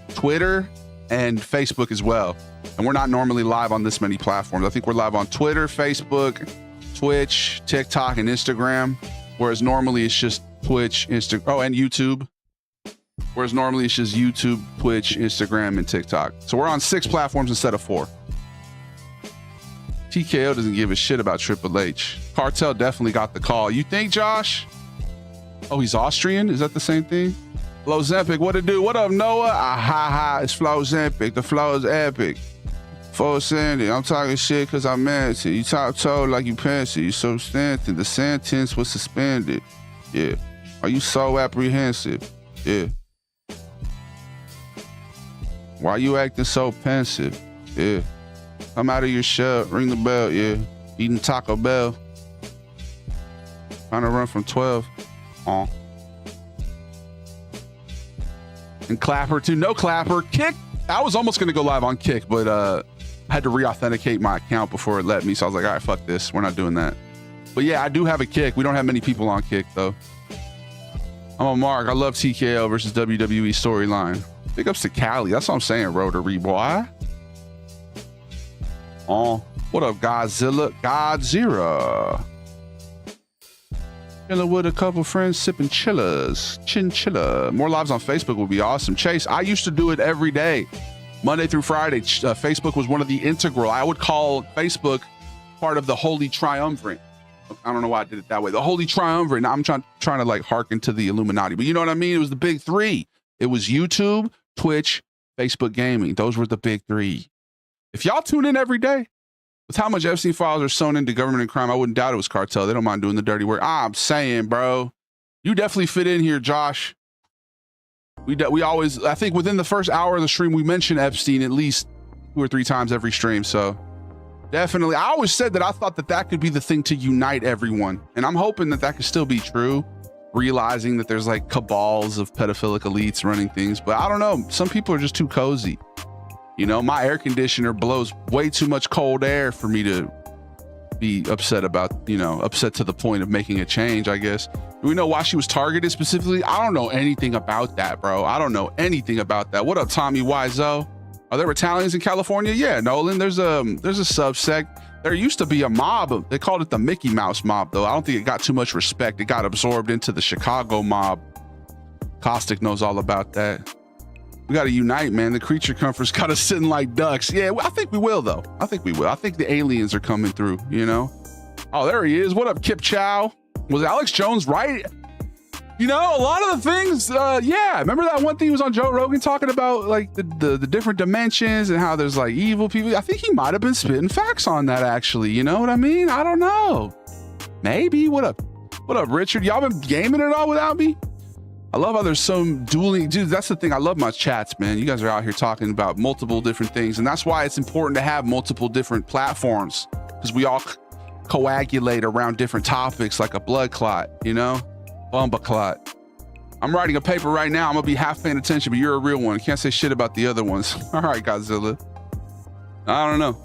S1: Twitter and Facebook as well. And we're not normally live on this many platforms. I think we're live on Twitter, Facebook, Twitch, TikTok, and Instagram. Whereas normally it's just Twitch, Instagram, oh, and YouTube. Whereas normally it's just YouTube, Twitch, Instagram, and TikTok. So we're on 6 platforms instead of 4. TKO doesn't give a shit about Triple H. Cartel definitely got the call. You think, Josh? Oh, he's Austrian? Is that the same thing? Flow Zempic, what it do? What up, Noah? Ha, it's Flow Zempic. The flow is epic. Full Sandy, I'm talking shit because I'm mad to you. Talk told like you fancy. You substantive. The sentence was suspended. Yeah. Are you so apprehensive? Yeah. Why you acting so pensive? Yeah. Come out of your shell. Ring the bell. Yeah. Eating Taco Bell. Trying to run from 12. And Clapper too. No Clapper. Kick. I was almost going to go live on Kick, but I had to re-authenticate my account before it let me. So I was like, all right, fuck this. We're not doing that. But yeah, I do have a Kick. We don't have many people on Kick though. I'm a Mark. I love TKO versus WWE storyline. Big ups to Cali. That's what I'm saying, Rotary boy. Oh, what up, Godzilla? Godzilla. Chilling with a couple friends, sipping chillas. Chinchilla. More lives on Facebook would be awesome. Chase, I used to do it every day. Monday through Friday. Facebook was one of the integral. I would call Facebook part of the Holy Triumvirate. I don't know why I did it that way. The Holy Triumvirate. Now I'm trying to like hearken to the Illuminati, but you know what I mean? It was the big 3. It was YouTube, Twitch, Facebook gaming. Those were the big 3. If y'all tune in every day, with how much Epstein files are sewn into government and crime, I wouldn't doubt it was cartel. They don't mind doing the dirty work. I'm saying, bro, you definitely fit in here, Josh. We always, I think within the first hour of the stream, we mention Epstein at least 2 or 3 times every stream. So definitely, I always said that I thought that could be the thing to unite everyone. And I'm hoping that could still be true, realizing that there's like cabals of pedophilic elites running things. But I don't know. Some people are just too cozy. You know, my air conditioner blows way too much cold air for me to be upset about, you know, upset to the point of making a change, I guess. Do we know why she was targeted specifically? I don't know anything about that, bro. I don't know anything about that. What up, Tommy Wiseau? Are there Italians in California? Yeah, Nolan, there's a subsect. There used to be a mob. They called it the Mickey Mouse mob, though. I don't think it got too much respect. It got absorbed into the Chicago mob Caustic knows all about that. We got to unite, man. The creature comforts got us sitting like ducks. Yeah, I think we will, though. I think we will. I think the aliens are coming through, you know? Oh, there he is. What up, Kip Chow? Was Alex Jones right? You know, a lot of the things, yeah. Remember that one thing he was on Joe Rogan talking about, like, the different dimensions and how there's, like, evil people? I think he might have been spitting facts on that, actually. You know what I mean? I don't know. Maybe. What up? What up, Richard? Y'all been gaming it all without me? I love how there's some dueling, dude, that's the thing. I love my chats, man. You guys are out here talking about multiple different things. And that's why it's important to have multiple different platforms, because we all coagulate around different topics like a blood clot, you know? Bumba clot. I'm writing a paper right now. I'm gonna be half paying attention, but you're a real one. Can't say shit about the other ones. All right, Godzilla. I don't know.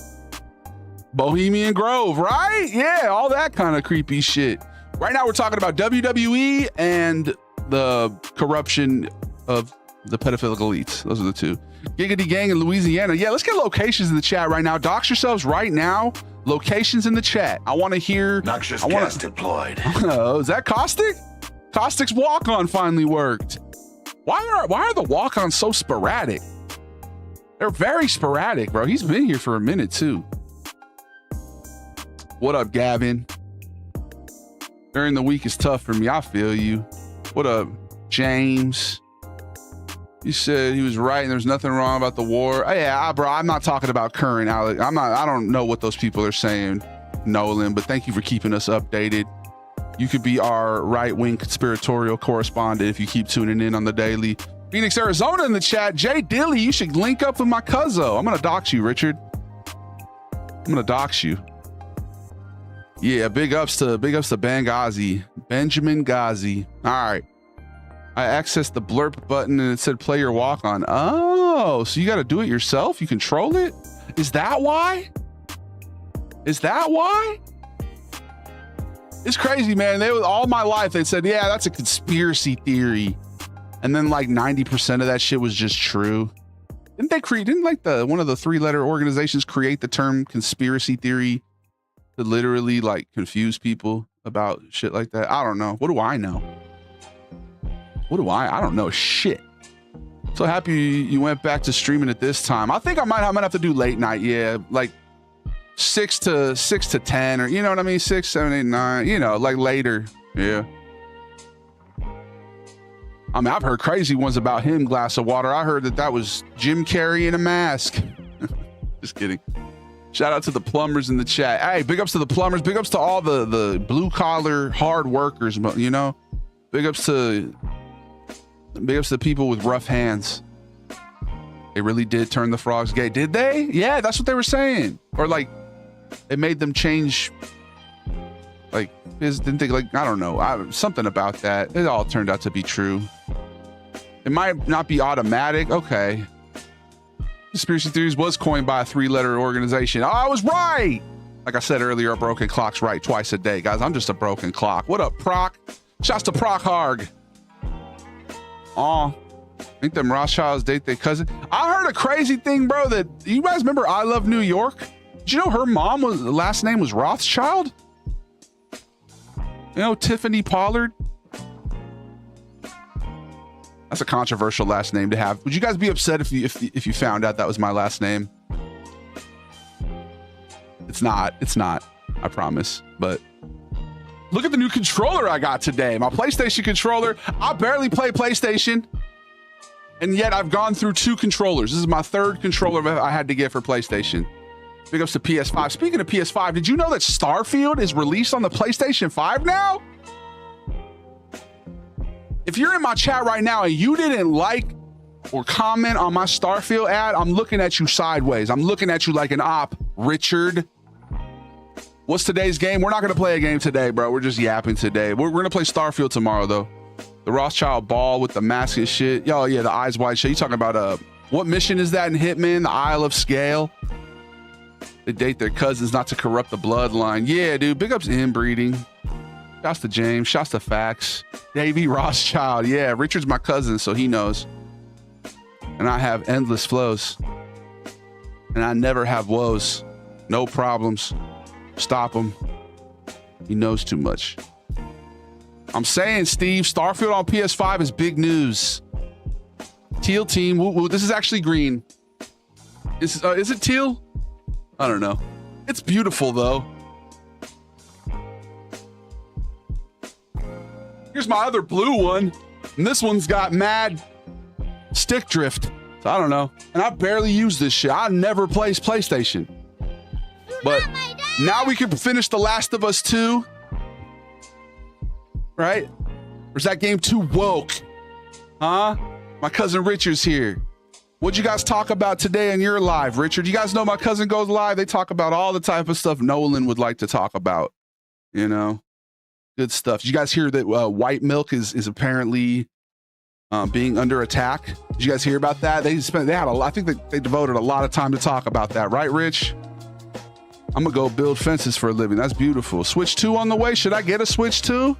S1: Bohemian Grove, right? Yeah, all that kind of creepy shit. Right now we're talking about WWE and the corruption of the pedophilic elites. Those are the two. Giggity Gang in Louisiana. Yeah, let's get locations in the chat right now. Dox yourselves right now. Locations in the chat. I want to hear.
S3: Noxious gas deployed.
S1: Oh, is that Caustic? Caustic's walk-on finally worked. Why are the walk-ons so sporadic? They're very sporadic, bro. He's been here for a minute too. What up, Gavin? During the week is tough for me. I feel you. What up, James? You said he was right and there's nothing wrong about the war. Oh, yeah, bro, I'm not talking about current, Alex. I don't know what those people are saying, Nolan, but thank you for keeping us updated. You could be our right-wing conspiratorial correspondent if you keep tuning in on the daily. Phoenix, Arizona in the chat. Jay Dilly, you should link up with my cuzzo. I'm going to dox you, Richard. I'm going to dox you. Yeah, big ups to Benghazi. Benjamin Ghazi. All right. I accessed the blurp button and it said play your walk on. Oh, so you got to do it yourself? You control it? Is that why? Is that why? It's crazy, man. All my life they said, yeah, that's a conspiracy theory. And then like 90% of that shit was just true. Didn't like one of the 3-letter organizations create the term conspiracy theory to literally like confuse people about shit like that? I don't know. What do I know? I don't know shit. So happy you went back to streaming at this time. I think I might have to do late night. Yeah, like 6 to 10, or you know what I mean? 6, 7, 8, 9, you know, like later. Yeah. I mean, I've heard crazy ones about him, glass of water. I heard that was Jim Carrey in a mask. Just kidding. Shout out to the plumbers in the chat. Hey, big ups to the plumbers. Big ups to all the blue collar hard workers, you know? Big ups to people with rough hands. They really did turn the frogs gay. Did they? Yeah, that's what they were saying. Or like, it made them change. Like, didn't they, like, I don't know. Something about that. It all turned out to be true. It might not be automatic. Okay. Conspiracy theories was coined by a 3-letter organization. Oh, I was right. Like I said earlier, a broken clock's right twice a day. Guys, I'm just a broken clock. What up, Proc? Shouts to Proc Harg. Aw. Think them Rothschilds date their cousin. I heard a crazy thing, bro, that you guys remember I Love New York? Did you know her mom last name was Rothschild? You know, Tiffany Pollard? That's a controversial last name to have. Would you guys be upset if you found out that was my last name? It's not. I promise. But look at the new controller I got today. My PlayStation controller. I barely play PlayStation. And yet I've gone through 2 controllers. This is my 3rd controller I had to get for PlayStation. Big ups to PS5. Speaking of PS5, did you know that Starfield is released on the PlayStation 5 now? If you're in my chat right now and you didn't like or comment on my Starfield ad, I'm looking at you sideways. I'm looking at you like an op, Richard. What's today's game? We're not going to play a game today, bro. We're just yapping today. We're going to play Starfield tomorrow, though. The Rothschild ball with the mask and shit. Yo, yeah, the eyes wide shut. You talking about what mission is that in Hitman? The Isle of Scale? They date their cousins not to corrupt the bloodline. Yeah, dude. Big ups inbreeding. Shouts to James. Shouts to Facts. Davie Rothschild. Yeah, Richard's my cousin, so he knows. And I have endless flows. And I never have woes. No problems. Stop him. He knows too much. I'm saying, Steve, Starfield on PS5 is big news. Teal team. Woo, woo. This is actually green. Is it teal? I don't know. It's beautiful, though. Here's my other blue one. And this one's got mad stick drift. So I don't know. And I barely use this shit. I never play PlayStation. But now we can finish The Last of Us 2. Right? Or is that game too woke? Huh? My cousin Richard's here. What'd you guys talk about today in your live, Richard? You guys know my cousin goes live. They talk about all the type of stuff Nolan would like to talk about. You know? Good stuff. Did you guys hear that white milk is apparently being under attack? Did you guys hear about that? I think they devoted a lot of time to talk about that, right, Rich? I'm gonna go build fences for a living. That's beautiful. Switch 2 on the way. Should I get a Switch 2?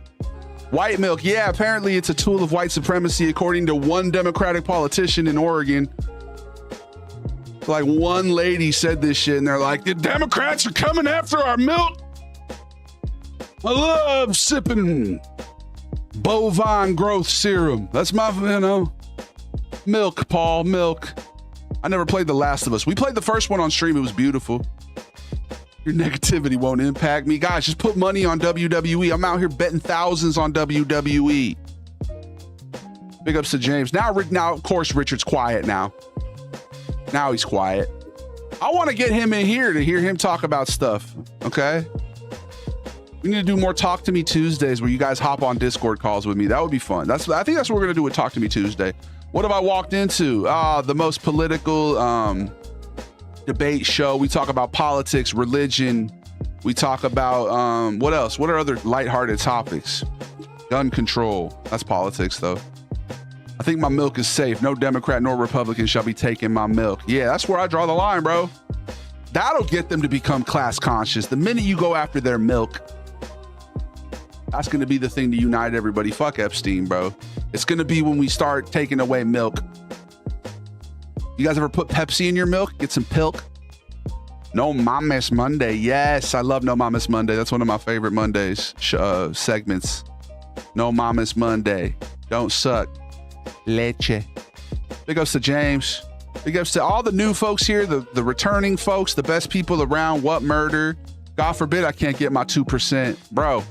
S1: White milk. Yeah, apparently it's a tool of white supremacy, according to one Democratic politician in Oregon. Like one lady said this shit, and they're like, the Democrats are coming after our milk. I love sipping bovine growth serum. That's my, milk, Paul, milk. I never played The Last of Us. We played the first one on stream. It was beautiful. Your negativity won't impact me. Guys, just put money on WWE. I'm out here betting thousands on WWE. Big ups to James. Now, of course, Richard's quiet now. Now he's quiet. I want to get him in here to hear him talk about stuff, okay? We need to do more Talk to Me Tuesdays where you guys hop on Discord calls with me. That would be fun. I think that's what we're going to do with Talk to Me Tuesday. What have I walked into? The most political debate show. We talk about politics, religion. We talk about what else? What are other lighthearted topics? Gun control. That's politics, though. I think my milk is safe. No Democrat nor Republican shall be taking my milk. Yeah, that's where I draw the line, bro. That'll get them to become class conscious. The minute you go after their milk, that's going to be the thing to unite everybody. Fuck Epstein, bro. It's going to be when we start taking away milk. You guys ever put Pepsi in your milk? Get some pilk? No Mames Monday. Yes, I love No Mames Monday. That's one of my favorite Mondays segments. No Mames Monday. Don't suck. Leche. Big ups to James. Big ups to all the new folks here, the returning folks, the best people around. What murder? God forbid I can't get my 2%. Bro,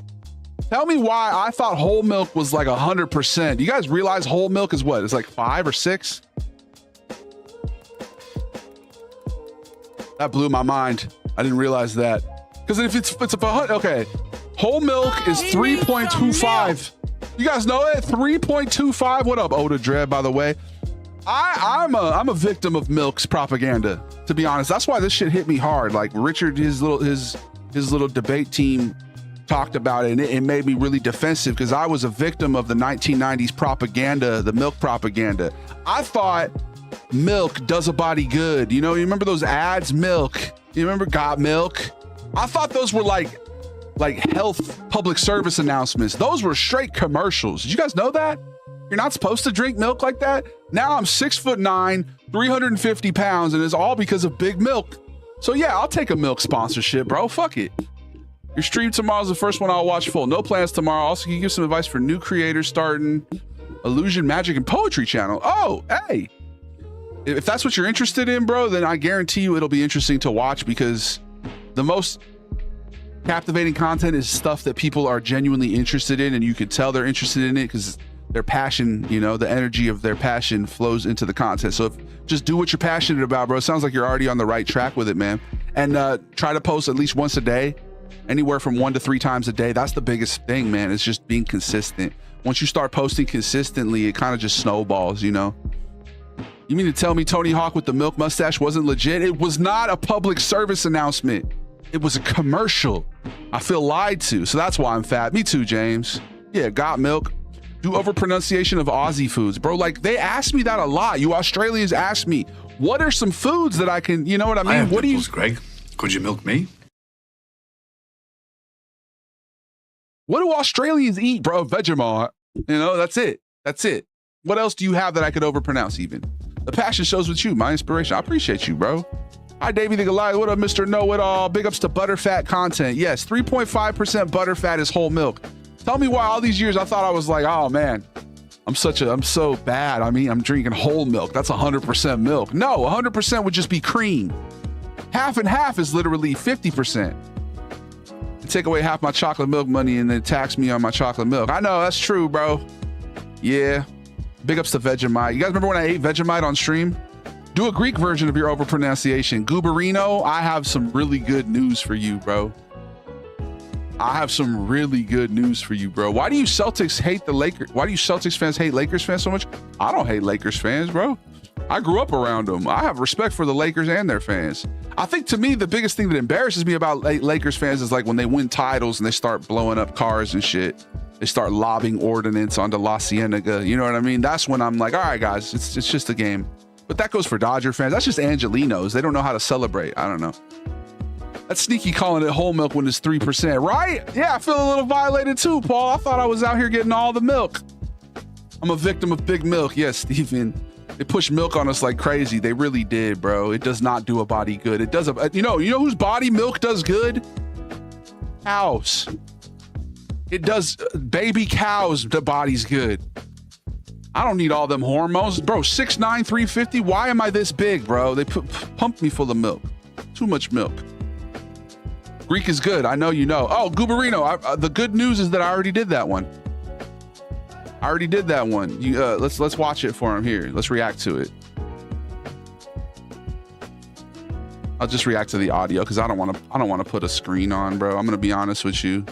S1: tell me why I thought whole milk was like 100%. You guys realize whole milk is what? It's like 5 or 6? That blew my mind. I didn't realize that. Because if it's a 100, okay. Whole milk is 3.25. You guys know it? 3.25. What up, Oda Dread, by the way? I'm a victim of milk's propaganda, to be honest. That's why this shit hit me hard. Like Richard, his little debate team talked about it, and it made me really defensive because I was a victim of the 1990s propaganda, the milk propaganda. I thought milk does a body good. You remember those ads? Milk. You remember Got Milk? I thought those were like health public service announcements. Those were straight commercials. Did you guys know that? You're not supposed to drink milk like that. Now I'm 6'9", 350 pounds, and it's all because of Big Milk. So yeah, I'll take a milk sponsorship, bro. Fuck it. Your stream tomorrow's the first one I'll watch full. No plans tomorrow. Also, can you give some advice for new creators starting Illusion, Magic, and Poetry channel? Oh, hey. If that's what you're interested in, bro, then I guarantee you it'll be interesting to watch because the most captivating content is stuff that people are genuinely interested in, and you can tell they're interested in it because their passion, the energy of their passion flows into the content. So just do what you're passionate about, bro. It sounds like you're already on the right track with it, man. And try to post at least once a day, anywhere from 1 to 3 times a day. That's the biggest thing, man. It's just being consistent. Once you start posting consistently, it kind of just snowballs, You mean to tell me Tony Hawk with the milk mustache wasn't legit? It was not a public service announcement. It was a commercial. I feel lied to, so that's why I'm fat. Me too, James. Yeah, Got Milk. Do over pronunciation of Aussie foods, bro. Like they ask me that a lot. You Australians ask me, what are some foods that I can, you know what I mean?
S3: I have
S1: what
S3: nipples, Greg. Could you milk me?
S1: What do Australians eat, bro? Vegemite. That's it. That's it. What else do you have that I could overpronounce even? The passion shows with you, my inspiration. I appreciate you, bro. Hi, Davie the Goliath. What up, Mr. Know-It-All? Big ups to butterfat content. Yes, 3.5% butterfat is whole milk. Tell me why all these years I thought I was like, oh man, I'm so bad. I mean, I'm drinking whole milk. That's 100% milk. No, 100% would just be cream. Half and half is literally 50%. Take away half my chocolate milk money and then tax me on my chocolate milk. I know, that's true, bro. Yeah. Big ups to Vegemite. You guys remember when I ate Vegemite on stream? Do a Greek version of your overpronunciation. Guberino, I have some really good news for you, bro. I have some really good news for you, bro. Why do you Celtics hate the Lakers? Why do you Celtics fans hate Lakers fans so much? I don't hate Lakers fans, bro. I grew up around them. I have respect for the Lakers and their fans. I think to me, the biggest thing that embarrasses me about Lakers fans is like when they win titles and they start blowing up cars and shit. They start lobbing ordnance onto La Cienega. You know what I mean? That's when I'm like, all right, guys, it's just a game. But that goes for Dodger fans. That's just Angelinos. They don't know how to celebrate. I don't know. That's sneaky calling it whole milk when it's 3%, right? Yeah, I feel a little violated too, Paul. I thought I was out here getting all the milk. I'm a victim of big milk. Yes, Stephen. They pushed milk on us like crazy. They really did, bro. It does not do a body good. It does you know whose body milk does good? Cows. It does baby cows. The body's good. I don't need all them hormones, bro. 6'9", 350. Why am I this big, bro? They pumped me full of milk. Too much milk. Greek is good. I know you know. Oh, Guberino. The good news is that I already did that one. I already did that one. You let's watch it for him here. Let's react to it. I'll just react to the audio because I don't want to put a screen on, bro. I'm gonna be honest with you.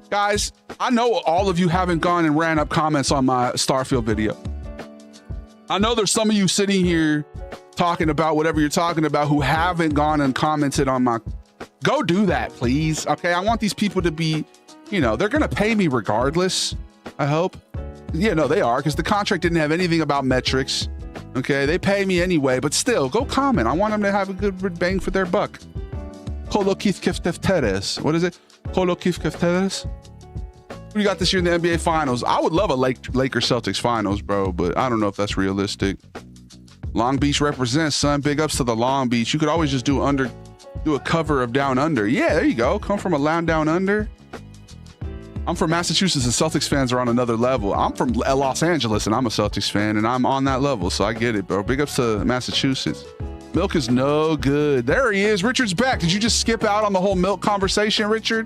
S1: Guys, I know all of you haven't gone and ran up comments on my Starfield video. I know there's some of you sitting here talking about whatever you're talking about who haven't gone and commented on my. Go do that, please. Okay, I want these people to be. You know, they're going to pay me regardless, I hope. Yeah, no, they are, because the contract didn't have anything about metrics. Okay, they pay me anyway, but still, go comment. I want them to have a good bang for their buck. Kolokif. What is it? Kolokif Kefteres? Who do you got this year in the NBA Finals? I would love a Lakers Celtics Finals, bro, but I don't know if that's realistic. Long Beach represents, son. Big ups to the Long Beach. You could always just do a cover of Down Under. Yeah, there you go. Come from a land down under. I'm from Massachusetts and Celtics fans are on another level. I'm from Los Angeles and I'm a Celtics fan and I'm on that level, so I get it, bro. Big ups to Massachusetts. Milk is no good. There he is. Richard's back. Did you just skip out on the whole milk conversation, Richard?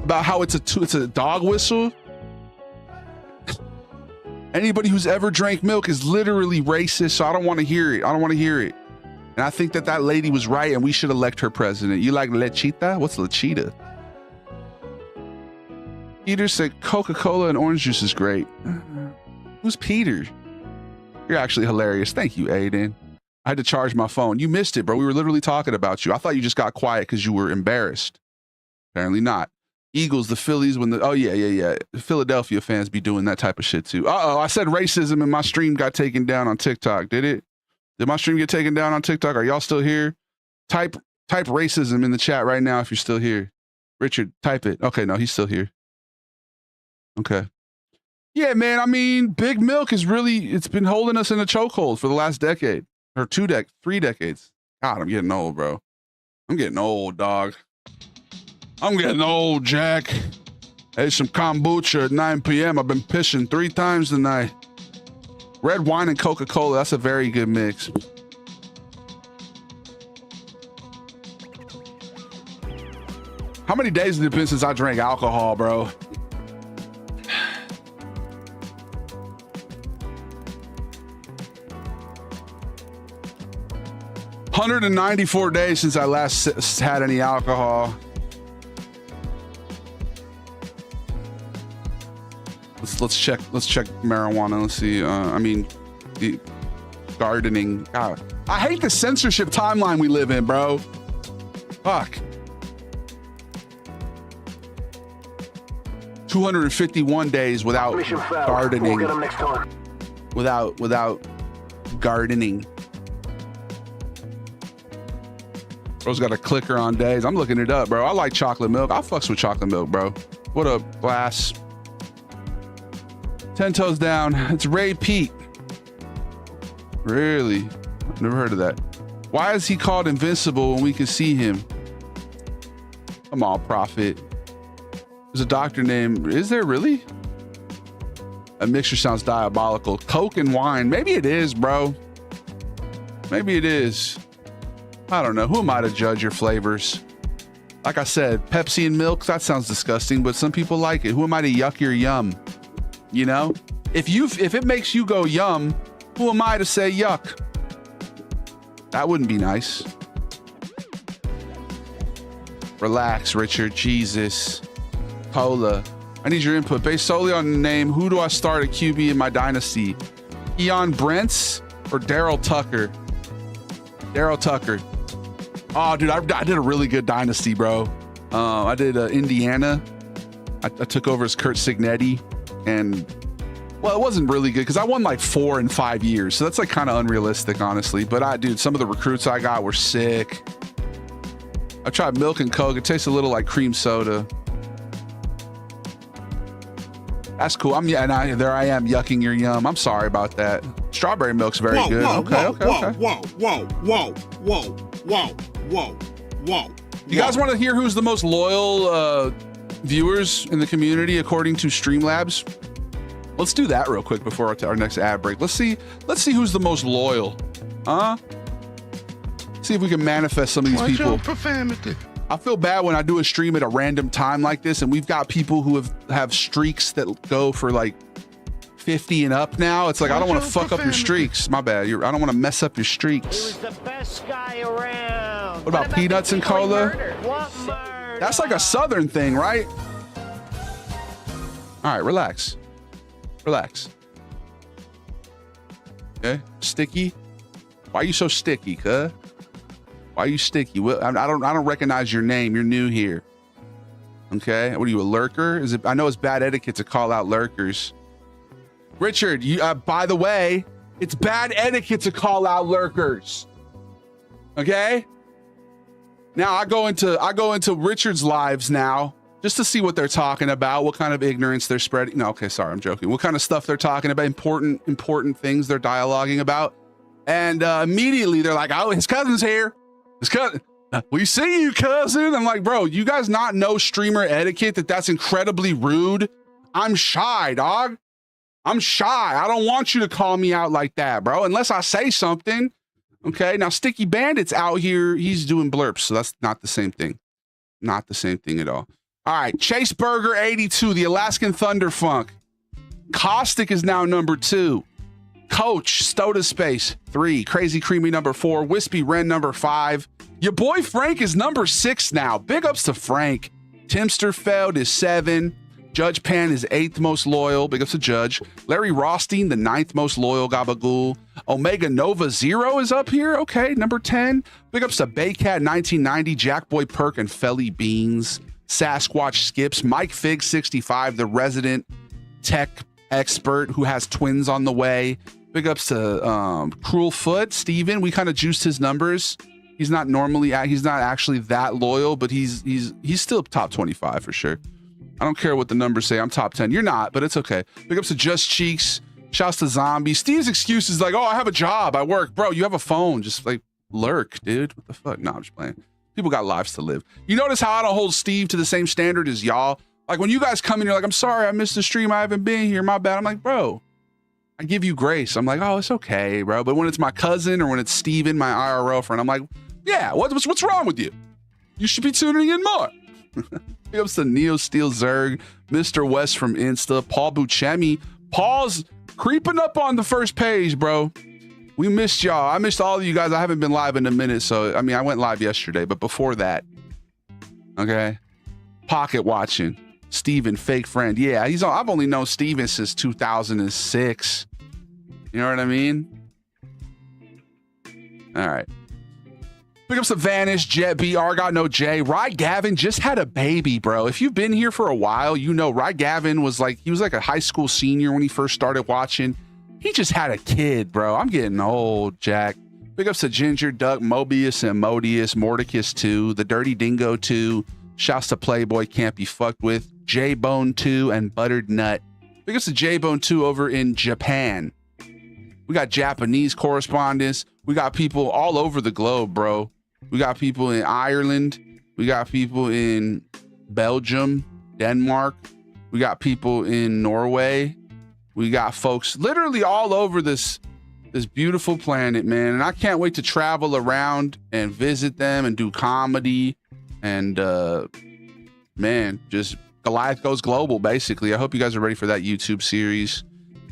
S1: About how it's a dog whistle? Anybody who's ever drank milk is literally racist, so I don't want to hear it. I don't want to hear it. And I think that lady was right and we should elect her president. You like lechita? What's lechita? Peter said Coca-Cola and orange juice is great. Who's Peter? You're actually hilarious. Thank you, Aiden. I had to charge my phone. You missed it, bro. We were literally talking about you. I thought you just got quiet because you were embarrassed. Apparently not. Eagles, the Phillies, oh yeah. Philadelphia fans be doing that type of shit too. Uh-oh, I said racism and my stream got taken down on TikTok. Did it? Did my stream get taken down on TikTok? Are y'all still here? Type racism in the chat right now if you're still here. Richard, type it. Okay, no, he's still here. Okay. Yeah, man, I mean, Big Milk it's been holding us in a chokehold for the last decade. Or 3 decades. God, I'm getting old, bro. I'm getting old, dog. I'm getting old, Jack. Hey, some kombucha at 9 p.m. I've been pissing 3 times tonight. Red wine and Coca-Cola, that's a very good mix. How many days has it been since I drank alcohol, bro? 194 days since I last had any alcohol. Let's check marijuana. Let's see. I mean, the gardening. God, I hate the censorship timeline we live in, bro. Fuck. 251 days without gardening. We'll get 'em next time. Without gardening. Bro's got a clicker on days. I'm looking it up, bro. I like chocolate milk. I fucks with chocolate milk, bro. What up, Glass? 10 toes down. It's Ray Pete. Really? Never heard of that. Why is he called invincible when we can see him? Come on, Prophet. There's a doctor named, is there really? A mixture sounds diabolical. Coke and wine. Maybe it is, bro. Maybe it is. I don't know. Who am I to judge your flavors? Like I said, Pepsi and milk, that sounds disgusting, but some people like it. Who am I to yuck your yum? You know? If it makes you go yum, who am I to say yuck? That wouldn't be nice. Relax, Richard. Jesus. Cola. I need your input. Based solely on the name, who do I start at QB in my dynasty? Eon Brents or Daryl Tucker? Daryl Tucker. Oh, dude, I did a really good dynasty, bro. I did Indiana. I took over as Kurt Signetti. And, well, it wasn't really good because I won like 4 in 5 years. So that's like kind of unrealistic, honestly. But dude, some of the recruits I got were sick. I tried milk and Coke. It tastes a little like cream soda. That's cool. There I am yucking your yum. I'm sorry about that. Strawberry milk's very good. Whoa. You guys want to hear who's the most loyal viewers in the community according to Streamlabs? Let's do that real quick before our next ad break. Let's see who's the most loyal. See if we can manifest some of these people.
S2: Profanity.
S1: I feel bad when I do a stream at a random time like this, and we've got people who have streaks that go for like 50 and up now. It's like, I don't want to fuck up your streaks. My bad. I don't want to mess up your streaks.
S4: He was the best guy around.
S1: What about peanuts and cola?
S4: What murder?
S1: That's like a southern thing, right? All right, relax. Relax. Okay, sticky. Why are you so sticky, cuz? Why are you sticky? Well, I don't recognize your name. You're new here. Okay. What are you, a lurker? I know it's bad etiquette to call out lurkers. Richard, by the way, it's bad etiquette to call out lurkers. Okay? Now I go into Richard's lives now just to see what they're talking about, what kind of ignorance they're spreading. No, okay, sorry, I'm joking. What kind of stuff they're talking about, important things they're dialoguing about. And immediately they're like, oh, his cousin's here. His cousin, we see you, cousin. I'm like, bro, you guys not know streamer etiquette, that's incredibly rude? I'm shy, dog. I'm shy. I don't want you to call me out like that, bro, unless I say something. Okay, now Sticky Bandit's out here. He's doing blurps, so that's not the same thing. Not the same thing at all. All right, Chase Burger 82, the Alaskan Thunder Funk. Caustic is now number 2. Coach, Stoda Space, 3. Crazy Creamy, number 4. Wispy Wren, number 5. Your boy Frank is number 6 now. Big ups to Frank. Timsterfeld is 7. Judge Pan is 8th most loyal. Big ups to Judge. Larry Rothstein, the 9th most loyal. Gabagool. Omega Nova 0 is up here. Okay, number 10. Big ups to Baycat 1990, Jackboy Perk, and Felly Beans. Sasquatch Skips. Mike Fig 65, the resident tech expert who has twins on the way. Big ups to Cruel Foot, Steven. We kind of juiced his numbers. He's not actually that loyal, but he's still top 25 for sure. I don't care what the numbers say. I'm top 10. You're not, but it's okay. Big ups to Just Cheeks. Shouts to Zombie. Steve's excuse is like, oh, I have a job. I work. Bro, you have a phone. Just like lurk, dude. What the fuck? No, I'm just playing. People got lives to live. You notice how I don't hold Steve to the same standard as y'all? Like when you guys come in, you're like, I'm sorry, I missed the stream. I haven't been here. My bad. I'm like, bro, I give you grace. I'm like, oh, it's okay, bro. But when it's my cousin or when it's Steven, my IRL friend, I'm like, yeah, what's wrong with you? You should be tuning in more. Big ups to Neo Steel Zerg, Mr. West from Insta, Paul Buscemi. Paul's creeping up on the first page, bro. We missed y'all. I missed all of you guys. I haven't been live in a minute. So, I mean, I went live yesterday, but before that, okay. Pocket watching. Steven, fake friend. Yeah, I've only known Steven since 2006. You know what I mean? All right. Pick up some Vanish, Jet B, Argot, no J. Rye Gavin just had a baby, bro. If you've been here for a while, you know Rye Gavin was like a high school senior when he first started watching. He just had a kid, bro. I'm getting old, Jack. Big ups to Ginger, Duck, Mobius, and Modius, Mordicus 2, The Dirty Dingo 2, shouts to Playboy Can't Be Fucked With, J-Bone 2, and Buttered Nut. Big ups to J-Bone 2 over in Japan. We got Japanese correspondents. We got people all over the globe, bro. We got people in Ireland. We got people in Belgium, Denmark. We got people in Norway. We got folks literally all over this beautiful planet, man. And I can't wait to travel around and visit them and do comedy. And man, just Goliath goes global, basically. I hope you guys are ready for that YouTube series.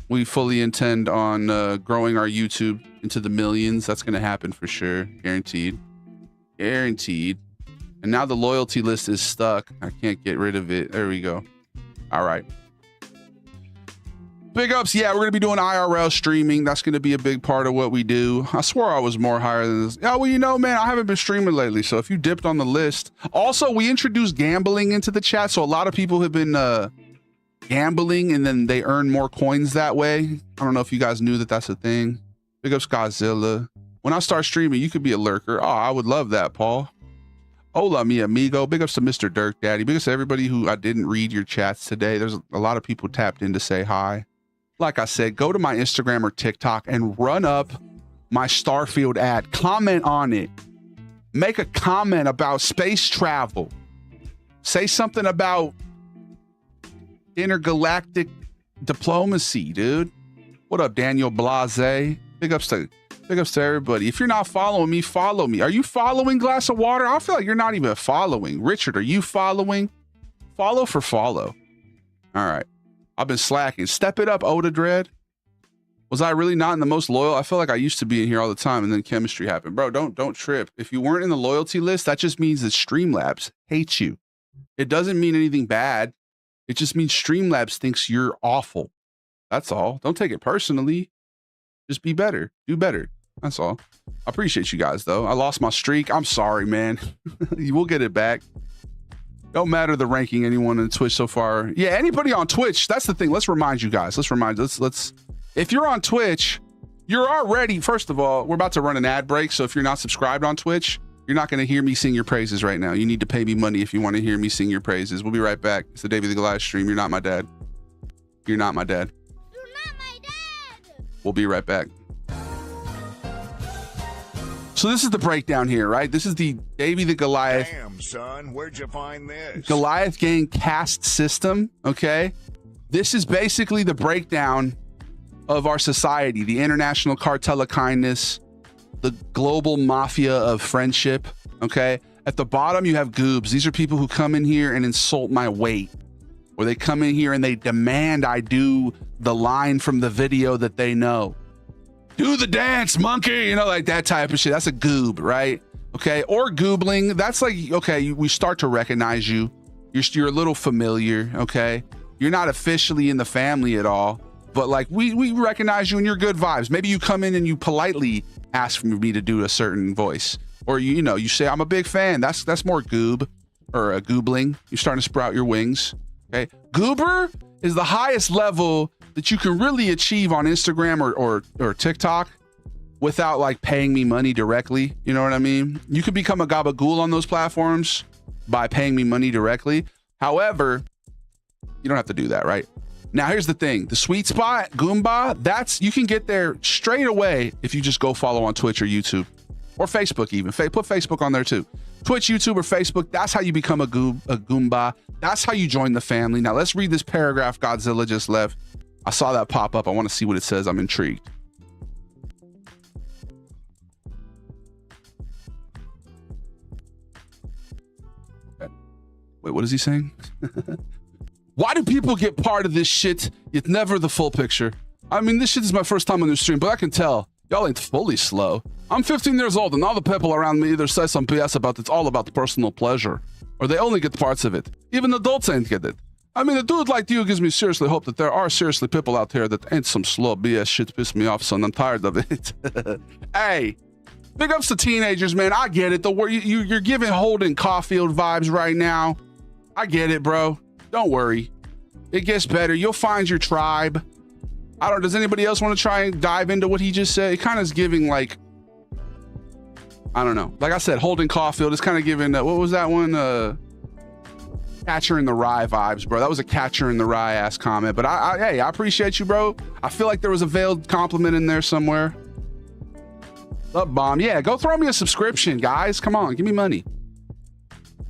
S1: We fully intend on growing our YouTube into the millions. That's going to happen for sure. Guaranteed. Guaranteed. And now the loyalty list is stuck. I can't get rid of it. There we go. All right. Big ups. Yeah, we're going to be doing IRL streaming. That's going to be a big part of what we do. I swore I was more higher than this. Yeah, well, you know, man, I haven't been streaming lately. So if you dipped on the list. Also, we introduced gambling into the chat. So a lot of people have been gambling and then they earn more coins that way. I don't know if you guys knew that that's a thing. Big ups, Godzilla. When I start streaming, you could be a lurker. Oh, I would love that, Paul. Hola, mi amigo. Big ups to Mr. Dirk Daddy. Big ups to everybody who I didn't read your chats today. There's a lot of people tapped in to say hi. Like I said, go to my Instagram or TikTok and run up my Starfield ad. Comment on it. Make a comment about space travel. Say something about intergalactic diplomacy, dude. What up, Daniel Blase? Big ups to everybody. If you're not following me, follow me. Are you following Glass of Water? I feel like you're not even following. Richard, are you following? Follow for follow. All right. I've been slacking. Step it up, Oda Dread. Was I really not in the most loyal? I feel like I used to be in here all the time, and then chemistry happened. Bro, don't trip. If you weren't in the loyalty list, that just means that Streamlabs hates you. It doesn't mean anything bad. It just means Streamlabs thinks you're awful. That's all. Don't take it personally. Just be better. Do better. That's all. I appreciate you guys, though. I lost my streak. I'm sorry, man. You will get it back. Don't matter the ranking anyone on Twitch so far. Yeah, anybody on Twitch. That's the thing. Let's remind you guys. Let's if you're on Twitch, you're already, first of all, we're about to run an ad break. So if you're not subscribed on Twitch, you're not going to hear me sing your praises right now. You need to pay me money if you want to hear me sing your praises. We'll be right back. It's the Davie the Goliath stream. You're not my dad. You're not my dad.
S2: You're not my dad.
S1: We'll be right back. So this is the breakdown here, right? This is the Davie the Goliath.
S5: Damn, son, where'd you find this?
S1: Goliath gang caste system, okay? This is basically the breakdown of our society, the international cartel of kindness, the global mafia of friendship, okay? At the bottom, you have goobs. These are people who come in here and insult my weight, or they come in here and they demand I do the line from the video that they know. Do the dance, monkey, you know, like that type of shit. That's a goob, right? Okay, or goobling. That's like, okay, we start to recognize you. You're a little familiar, okay? You're not officially in the family at all, but like we recognize you and you're good vibes. Maybe you come in and you politely ask for me to do a certain voice, or you know, you say I'm a big fan. That's more goob, or a goobling. You're starting to sprout your wings. Okay, goober is the highest level that you can really achieve on Instagram or TikTok without like paying me money directly. You know what I mean? You could become a gabagool on those platforms by paying me money directly. However, you don't have to do that, right? Now, here's the thing. The sweet spot, Goomba, you can get there straight away if you just go follow on Twitch or YouTube or Facebook even. Put Facebook on there too. Twitch, YouTube, or Facebook. That's how you become a Goomba. That's how you join the family. Now, let's read this paragraph Godzilla just left. I saw that pop up. I want to see what it says. I'm intrigued. Okay. Wait, what is he saying? Why do people get part of this shit, yet never the full picture? I mean, this shit is my first time on the stream, but I can tell y'all ain't fully slow. I'm 15 years old, and all the people around me either say some BS about it's all about the personal pleasure, or they only get parts of it. Even adults ain't get it. I mean, a dude like you gives me seriously hope that there are seriously people out there that ain't some slow BS shit piss me off, son. I'm tired of it. Hey, big ups to teenagers, man. I get it. You're giving Holden Caulfield vibes right now. I get it, bro. Don't worry. It gets better. You'll find your tribe. Does anybody else want to try and dive into what he just said? It kind of is giving like, I don't know. Like I said, Holden Caulfield is kind of giving, what was that one? Catcher in the Rye vibes, bro. That was a Catcher in the Rye ass comment, but hey, I appreciate you, bro. I feel like there was a veiled compliment in there somewhere. Love bomb. Yeah, go throw me a subscription, guys. Come on, give me money.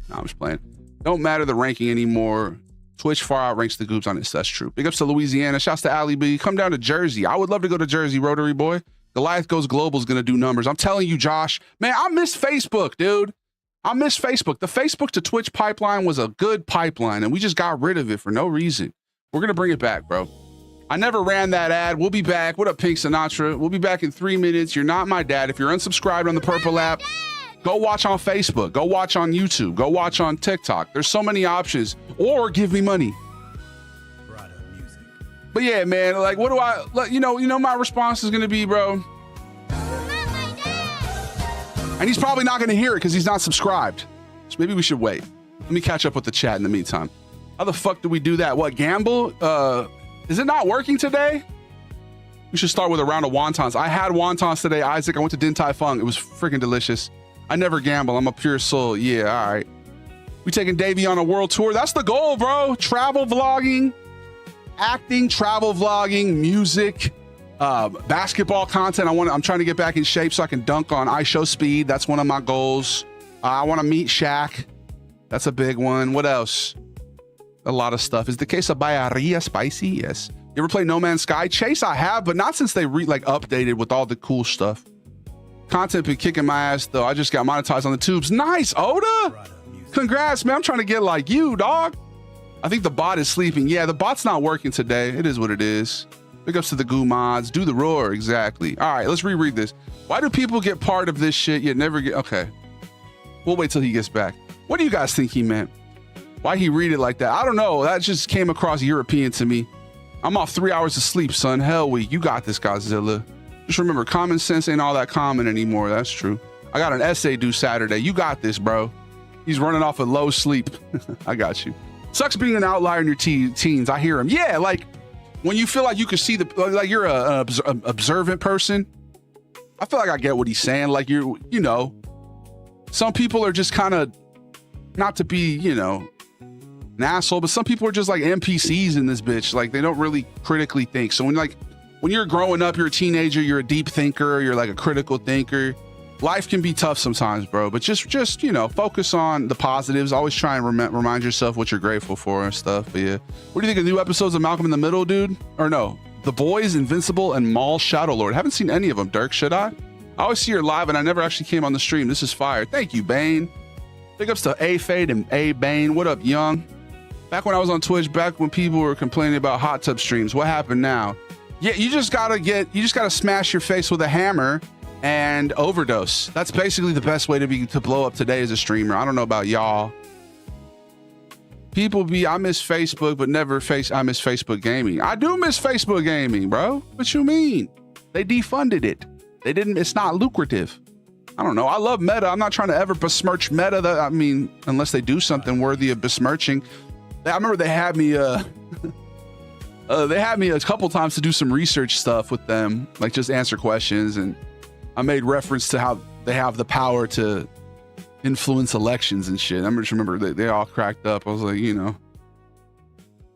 S1: No, I'm just playing. Don't matter the ranking anymore. Twitch far outranks the goobs on this. That's true. Big ups to Louisiana. Shouts to Ali B. Come down to Jersey. I would love to go to Jersey, Rotary Boy. Goliath Goes Global is going to do numbers. I'm telling you, Josh. Man, I miss Facebook, dude. I miss Facebook. The Facebook to Twitch pipeline was a good pipeline, and we just got rid of it for no reason. We're going to bring it back, bro. I never ran that ad. We'll be back. What up, Pink Sinatra? We'll be back in 3 minutes. You're not my dad. If you're unsubscribed on the Purple app, go watch on Facebook. Go watch on YouTube. Go watch on TikTok. There's so many options. Or give me money. But yeah, man, like, what do I, you know, my response is going to be, bro. And he's probably not going to hear it because he's not subscribed. So maybe we should wait. Let me catch up with the chat in the meantime. How the fuck do we do that? What, gamble? Is it not working today? We should start with a round of wontons. I had wontons today, Isaac. I went to Din Tai Fung. It was freaking delicious. I never gamble. I'm a pure soul. Yeah, all right. We taking Davie on a world tour. That's the goal, bro. Travel vlogging, acting, travel vlogging, music, basketball content. I'm trying to get back in shape so I can dunk on iShow speed. That's one of my goals. I want to meet Shaq. That's a big one. What else? A lot of stuff. Is the quesadilla spicy? Yes. You ever play No Man's Sky? Chase, I have, but not since they updated with all the cool stuff. Content been kicking my ass though. I just got monetized on the tubes. Nice, Oda. Congrats, man. I'm trying to get like you, dog. I think the bot is sleeping. Yeah, the bot's not working today. It is what it is. Big ups to the goo mods. Do the roar. Exactly. All right, let's reread this. Why do people get part of this shit yet never get? Okay. We'll wait till he gets back. What do you guys think he meant? Why he read it like that? I don't know. That just came across European to me. I'm off 3 hours of sleep, son. Hell week. You got this, Godzilla. Just remember, common sense ain't all that common anymore. That's true. I got an essay due Saturday. You got this, bro. He's running off of low sleep. I got you. Sucks being an outlier in your teens. I hear him. Yeah, like when you feel like you can see like you're an observant person. I feel like I get what he's saying. Like you know, some people are just kind of, not to be, you know, an asshole, but some people are just like NPCs in this bitch. Like they don't really critically think. So when you're growing up, you're a teenager, you're a deep thinker, you're like a critical thinker. Life can be tough sometimes, bro, but just, you know, focus on the positives. Always try and remind yourself what you're grateful for and stuff. But yeah, what do you think of new episodes of Malcolm in the Middle, dude? Or no, The Boys, Invincible, and Maul Shadow Lord. Haven't seen any of them, Dirk. Should I? I always see her live and I never actually came on the stream. This is fire. Thank you, Bane. Big ups to A Fade and A Bane. What up, Young? Back when I was on Twitch, back when people were complaining about hot tub streams, what happened now? Yeah, you just gotta smash your face with a hammer and overdose. That's basically the best way to blow up today as a streamer. I don't know about y'all. I miss Facebook, but I miss Facebook gaming. I do miss Facebook gaming, bro. What you mean? They defunded it. It's not lucrative. I don't know. I love Meta. I'm not trying to ever besmirch Meta. I mean, unless they do something worthy of besmirching. I remember they had me a couple times to do some research stuff with them, like just answer questions, and I made reference to how they have the power to influence elections and shit. I just remember they all cracked up. I was like, you know,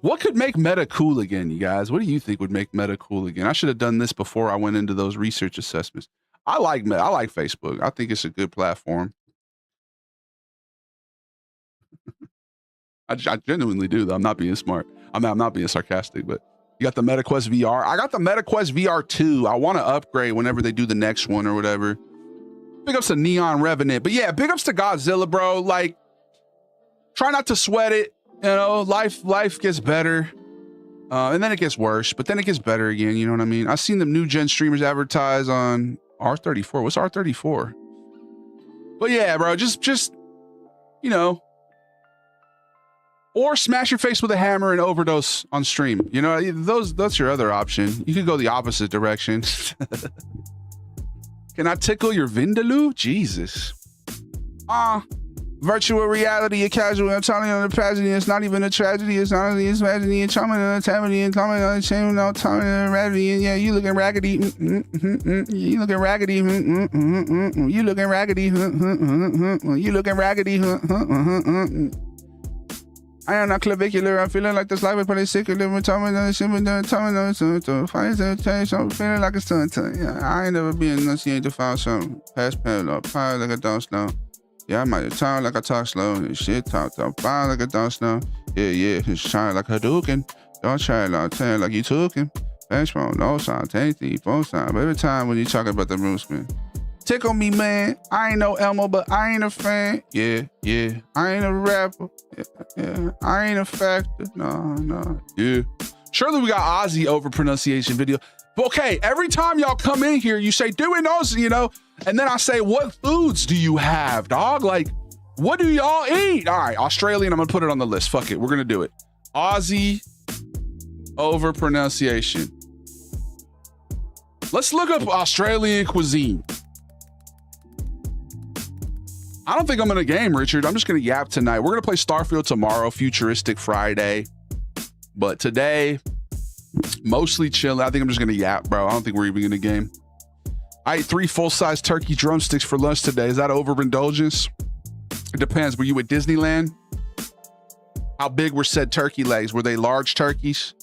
S1: what could make Meta cool again, you guys? What do you think would make Meta cool again? I should have done this before I went into those research assessments. I like Meta. I like Facebook. I think it's a good platform. I genuinely do, though. I'm not being smart. I'm not being sarcastic, but you got the MetaQuest VR. I got the MetaQuest VR 2. I want to upgrade whenever they do the next one or whatever. Big ups to Neon Revenant. But yeah, big ups to Godzilla, bro. Like, try not to sweat it. You know, life gets better. And then it gets worse, but then it gets better again. You know what I mean? I've seen them new gen streamers advertise on R34. What's R34? But yeah, bro, just, you know, or smash your face with a hammer and overdose on stream. You know, that's your other option. You could go the opposite direction. Can I tickle your vindaloo? Jesus. Virtual reality, a casual, I'm telling you, the tragedy. It's not even a tragedy. It's not only a tragedy. It's coming on a tragedy and coming on a shame, no time and raggedy. And yeah, you looking raggedy. You looking raggedy. You looking raggedy. You looking raggedy. I am not clavicular. I'm feeling like this life is pretty sick. I'm feeling like it's time. I ain't never been enunciated to file something. Past pen up, fire like a dust now. Yeah, I might talk like I talk slow. And shit, talk fine like I don't snow. Yeah, shine like Hadouken. Don't try like tell like you took him. Benchbone, no sign, take the phone sign. But every time when you talk about the room spin. Tickle me, man. I ain't no Elmo, but I ain't a fan. Yeah. I ain't a rapper. Yeah. I ain't a factor. No. Yeah. Surely we got Ozzy over pronunciation video. Okay, every time y'all come in here, you say, doing those, you know, and then I say, what foods do you have, dog? Like, what do y'all eat? All right, Australian, I'm gonna put it on the list. Fuck it, we're gonna do it. Aussie over pronunciation. Let's look up Australian cuisine. I don't think I'm in a game, Richard. I'm just gonna yap tonight. We're gonna play Starfield tomorrow, Futuristic Friday. But today, mostly chill. I think I'm just gonna yap, bro. I don't think we're even in a game. I ate 3 full-size turkey drumsticks for lunch today. Is that overindulgence? It depends. Were you at Disneyland? How big were said turkey legs? Were they large turkeys?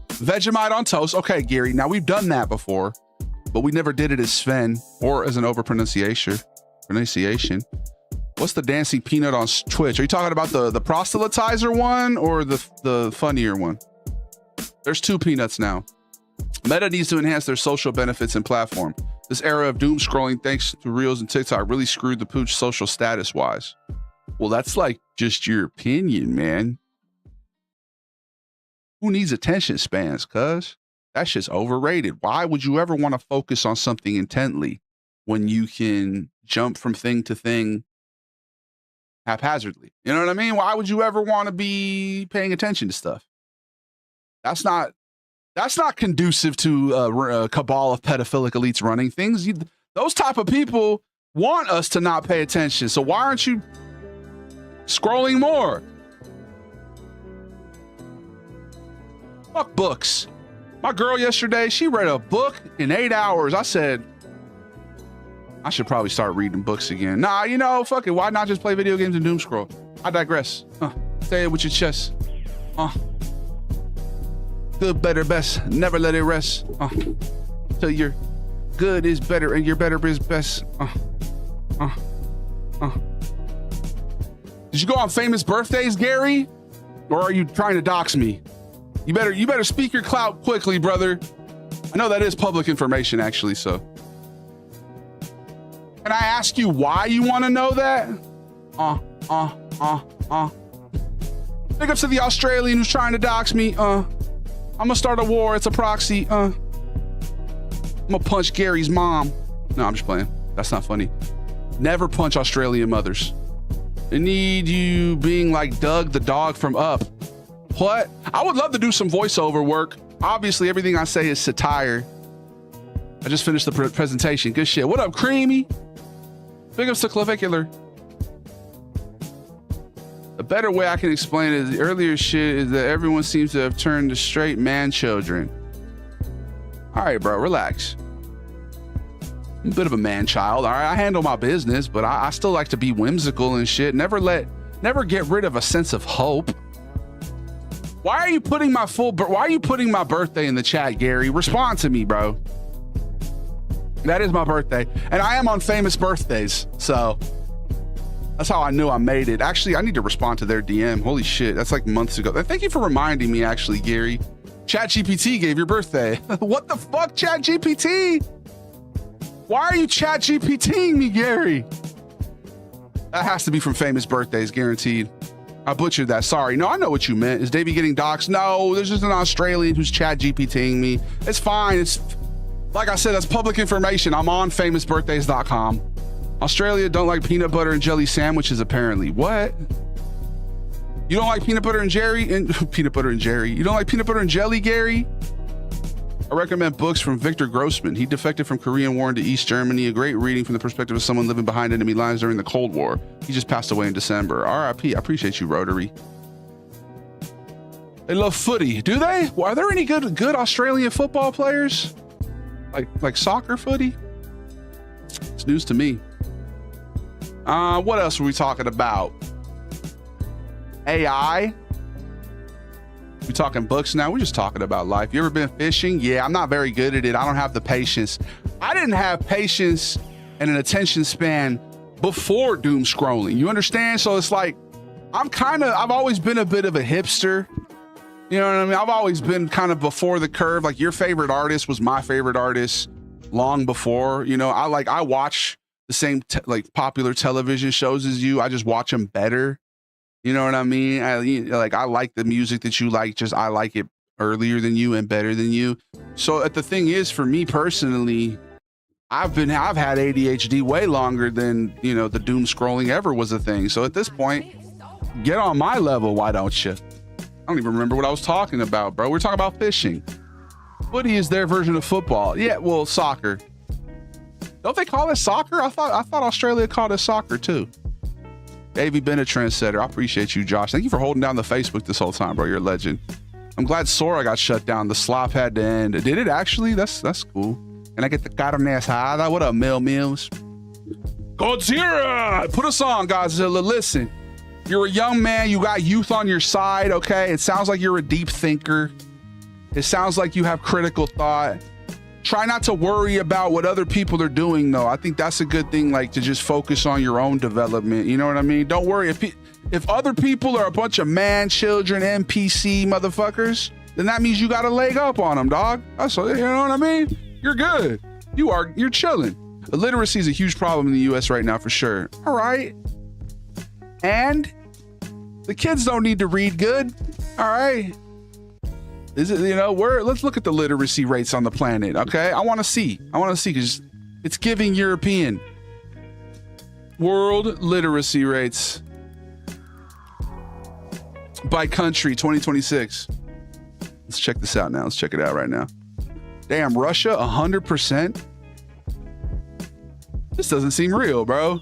S1: Vegemite on toast. Okay, Gary. Now we've done that before, but we never did it as Sven or as an overpronunciation. What's the dancing peanut on Twitch? Are you talking about the proselytizer one or the funnier one? There's 2 peanuts now. Meta needs to enhance their social benefits and platform. This era of doom scrolling thanks to Reels and TikTok really screwed the pooch social status wise. Well, that's like just your opinion, man. Who needs attention spans, cuz? That shit's overrated. Why would you ever want to focus on something intently when you can jump from thing to thing haphazardly? You know what I mean? Why would you ever want to be paying attention to stuff? That's not conducive to a cabal of pedophilic elites running things. Those type of people want us to not pay attention. So why aren't you scrolling more? Fuck books. My girl yesterday, she read a book in 8 hours. I said, I should probably start reading books again. Nah, you know, fuck it. Why not just play video games and doom scroll? I digress. Say it with your chest. Good, better, best. Never let it rest. Till your good is better and your better is best. Did you go on famous birthdays, Gary? Or are you trying to dox me? You better speak your clout quickly, brother. I know that is public information, actually, so. Can I ask you why you want to know that? Big ups to the Australian who's trying to dox me. I'm gonna start a war. It's a proxy. I'm gonna punch Gary's mom. No, I'm just playing. That's not funny. Never punch Australian mothers. I need you being like Doug the dog from Up. What? I would love to do some voiceover work. Obviously, everything I say is satire. I just finished the presentation. Good shit. What up, Creamy? Big ups to Clavicular. A better way I can explain it is the earlier shit is that everyone seems to have turned to straight man children. All right, bro, relax. I'm a bit of a man child. All right, I handle my business, but I still like to be whimsical and shit. Never get rid of a sense of hope. Why are you putting my birthday in the chat, Gary? Respond to me, bro. That is my birthday, and I am on famous birthdays, so that's how I knew I made it. Actually, I need to respond to their DM. Holy shit, that's like months ago. Thank you for reminding me, actually, Gary. ChatGPT gave your birthday. What the fuck, ChatGPT? Why are you ChatGPTing me, Gary? That has to be from famous birthdays, guaranteed. I butchered that. Sorry. No, I know what you meant. Is Davie getting doxxed? No, there's just an Australian who's ChatGPTing me. It's fine. It's like I said, that's public information. I'm on famousbirthdays.com. Australia don't like peanut butter and jelly sandwiches, apparently. What? You don't like peanut butter and jelly? You don't like peanut butter and jelly, Gary? I recommend books from Victor Grossman. He defected from Korean War into East Germany. A great reading from the perspective of someone living behind enemy lines during the Cold War. He just passed away in December. R.I.P. I appreciate you, Rotary. They love footy. Do they? Well, are there any good Australian football players? Like soccer footy? It's news to me. What else were we talking about? AI? We talking books now? We're just talking about life. You ever been fishing? Yeah, I'm not very good at it. I don't have the patience. I didn't have patience and an attention span before doom scrolling. You understand? So it's like, I've always been a bit of a hipster. You know what I mean? I've always been kind of before the curve. Like your favorite artist was my favorite artist long before, you know, I watch the same like popular television shows as you. I just watch them better. You know what I mean? I like the music that you like, just I like it earlier than you and better than you. So the thing is, for me personally, I've had ADHD way longer than, you know, the doom scrolling ever was a thing. So at this point, get on my level, why don't you? I don't even remember what I was talking about, bro. We're talking about fishing. Footy is their version of football. Yeah, well, soccer. Don't they call it soccer? I thought Australia called it soccer too. Davie been a trendsetter. I appreciate you, Josh. Thank you for holding down the Facebook this whole time, bro. You're a legend. I'm glad Sora got shut down. The slop had to end. Did it actually? That's cool. And I get the carne asada. What up, Mills? Godzilla! Put us on, Godzilla. Listen, you're a young man. You got youth on your side, okay? It sounds like you're a deep thinker. It sounds like you have critical thought. Try not to worry about what other people are doing, though. I think that's a good thing, like to just focus on your own development. You know what I mean? Don't worry. If other people are a bunch of man children, NPC motherfuckers, then that means you got a leg up on them, dog. That's, you know what I mean? You're good. You're chilling. Illiteracy is a huge problem in the US right now, for sure. All right. And the kids don't need to read good. All right. Is it, you know, let's look at the literacy rates on the planet, okay? I want to see because it's giving European. World literacy rates by country 2026. Let's check this out now. Let's check it out right now. Damn, Russia, 100%. This doesn't seem real, bro.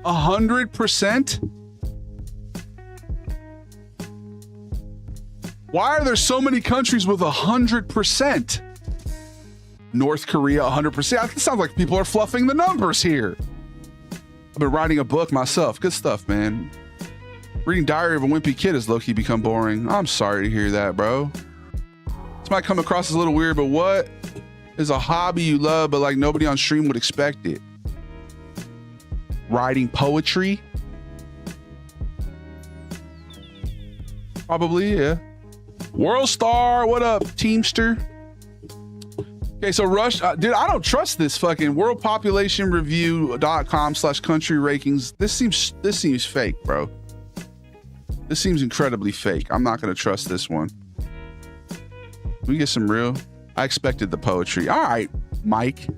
S1: 100%? Why are there so many countries with 100%? North Korea, 100%. It sounds like people are fluffing the numbers here. I've been writing a book myself. Good stuff, man. Reading Diary of a Wimpy Kid has low-key become boring. I'm sorry to hear that, bro. This might come across as a little weird, but what is a hobby you love, but like nobody on stream would expect it? Writing poetry? Probably, yeah. World Star, what up, Teamster? Okay, so Russia, dude, I don't trust this fucking worldpopulationreview.com/country rankings. This seems fake, bro. This seems incredibly fake. I'm not gonna trust this one. Can we get some real? I expected the poetry. All right, Mike.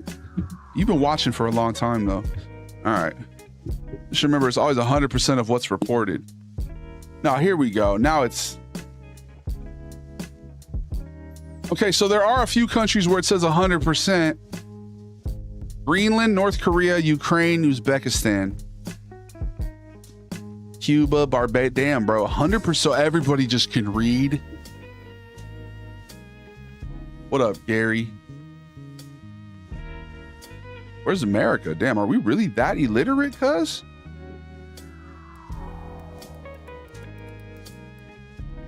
S1: You've been watching for a long time though. All right. Just remember, it's always 100% of what's reported. Now, here we go. Now it's... Okay, so there are a few countries where it says 100%. Greenland, North Korea, Ukraine, Uzbekistan, Cuba, Barbados. Damn, bro, 100%. So everybody just can read. What up, Gary? Where's America? Damn, are we really that illiterate, cuz?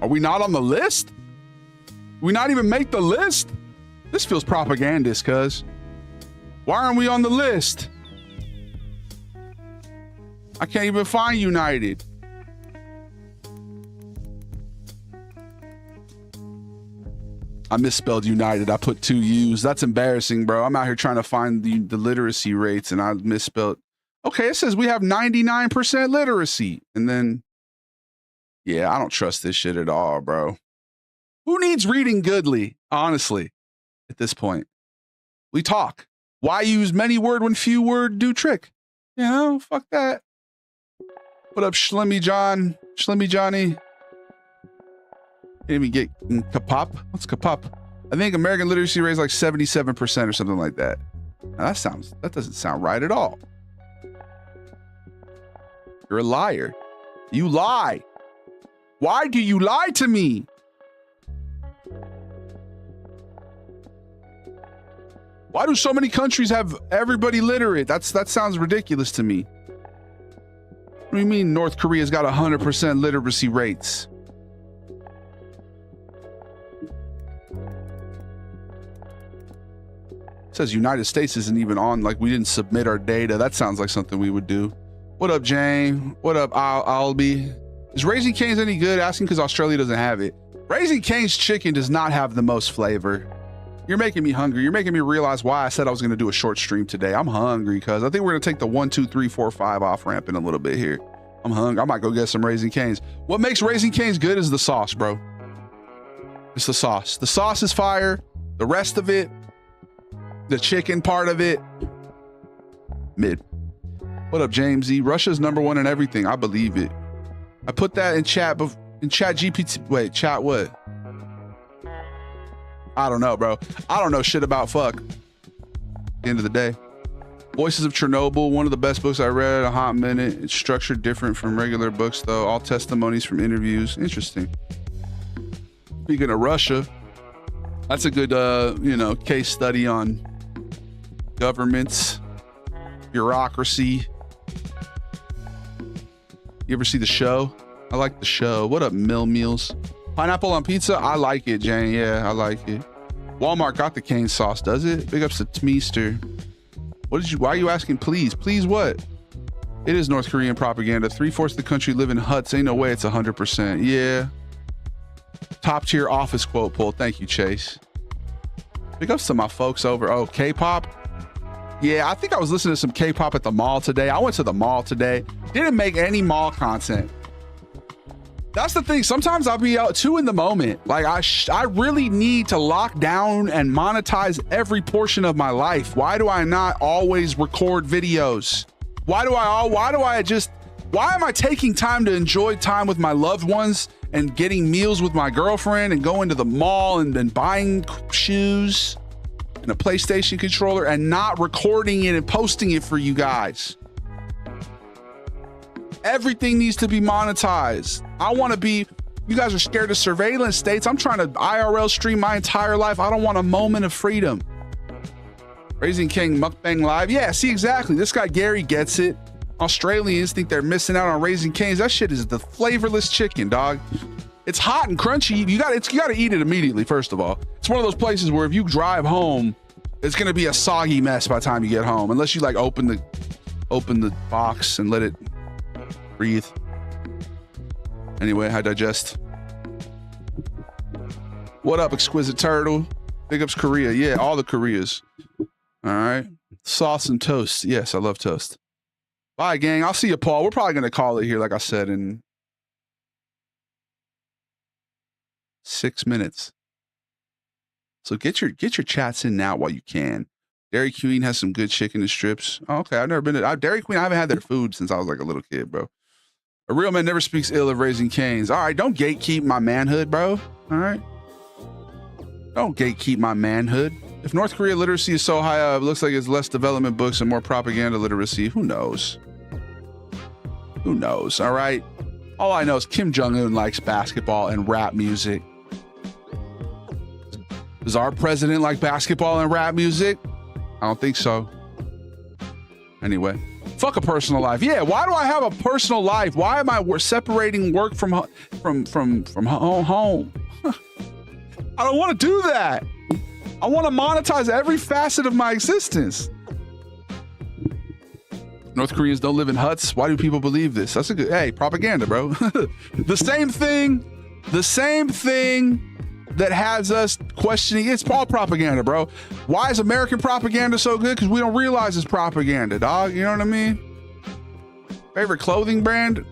S1: Are we not on the list? We not even make the list? This feels propagandist, cuz. Why aren't we on the list? I can't even find United. I misspelled United. I put 2 U's. That's embarrassing, bro. I'm out here trying to find the literacy rates and I misspelled. Okay, it says we have 99% literacy. And then, yeah, I don't trust this shit at all, bro. Who needs reading goodly, honestly, at this point? We talk. Why use many word when few word do trick? You know, fuck that. What up, Schlemmy John? Schlemmy Johnny? Can't even get kapop. What's kapop? I think American literacy rate is like 77% or something like that. Now that doesn't sound right at all. You're a liar. You lie. Why do you lie to me? Why do so many countries have everybody literate? That sounds ridiculous to me. What do you mean North Korea's got 100% literacy rates? says United States isn't even on, like we didn't submit our data. That sounds like something we would do. What up, Jane? What up, Albie? Is Raising Cane's any good? Asking because Australia doesn't have it. Raising Cane's chicken does not have the most flavor. You're making me hungry. You're making me realize why I said I was going to do a short stream today. I'm hungry because I think we're going to take the 1, 2, 3, 4, 5 off ramp in a little bit here. I'm hungry. I might go get some Raising Cane's. What makes Raising Cane's good is the sauce, bro. It's the sauce. The sauce is fire. The rest of it, the chicken part of it, mid. What up, James E? Russia's #1 in everything. I believe it. I put that in chat, in chat GPT. Wait, chat what? I don't know, bro. I don't know shit about fuck. At the end of the day. Voices of Chernobyl, one of the best books I read in a hot minute. It's structured different from regular books, though. All testimonies from interviews. Interesting. Speaking of Russia, that's a good, case study on governments, bureaucracy. You ever see the show? I like the show. What up, Mill Meals? Pineapple on pizza? I like it, Jane. Yeah, I like it. Walmart got the cane sauce, does it? Big ups to Tmeester. Why are you asking please? Please what? It is North Korean propaganda. 3/4 of the country live in huts. Ain't no way it's 100%. Yeah. Top tier office quote pull. Thank you, Chase. Big ups to my folks over. Oh, K-pop? Yeah, I think I was listening to some K-pop at the mall today. I went to the mall today. Didn't make any mall content. That's the thing. Sometimes I'll be out too in the moment. Like I really need to lock down and monetize every portion of my life. Why do I not always record videos? Why am I taking time to enjoy time with my loved ones and getting meals with my girlfriend and going to the mall and buying shoes and a PlayStation controller and not recording it and posting it for you guys? Everything needs to be monetized. You guys are scared of surveillance states. I'm trying to IRL stream my entire life. I don't want a moment of freedom. Raising King Mukbang Live. Yeah, see, exactly. This guy Gary gets it. Australians think they're missing out on Raising Cane's. That shit is the flavorless chicken, dog. It's hot and crunchy. You gotta eat it immediately, first of all. It's one of those places where if you drive home, it's gonna be a soggy mess by the time you get home, unless you like open the box and let it breathe. Anyway, I digest. What up, Exquisite Turtle? Big ups Korea. Yeah, all the Koreas. All right. Sauce and toast. Yes, I love toast. Bye, gang. I'll see you, Paul. We're probably going to call it here, like I said, in 6 minutes. So get your chats in now while you can. Dairy Queen has some good chicken and strips. Oh, okay, I've never been to Dairy Queen. I haven't had their food since I was like a little kid, bro. A real man never speaks ill of Raising Cane's. All right, don't gatekeep my manhood, bro. All right. Don't gatekeep my manhood. If North Korea literacy is so high up, it looks like it's less development books and more propaganda literacy. Who knows? Who knows? All right. All I know is Kim Jong-un likes basketball and rap music. Does our president like basketball and rap music? I don't think so. Anyway, fuck a personal life. Yeah, why do I have a personal life? Why am I separating work from home? I don't want to do that. I want to monetize every facet of my existence. North Koreans don't live in huts. Why do people believe this? That's a good, hey, propaganda, bro. The same thing that has us questioning, it's all propaganda, bro. Why is American propaganda so good? Because we don't realize it's propaganda, dog. You know what I mean? Favorite clothing brand?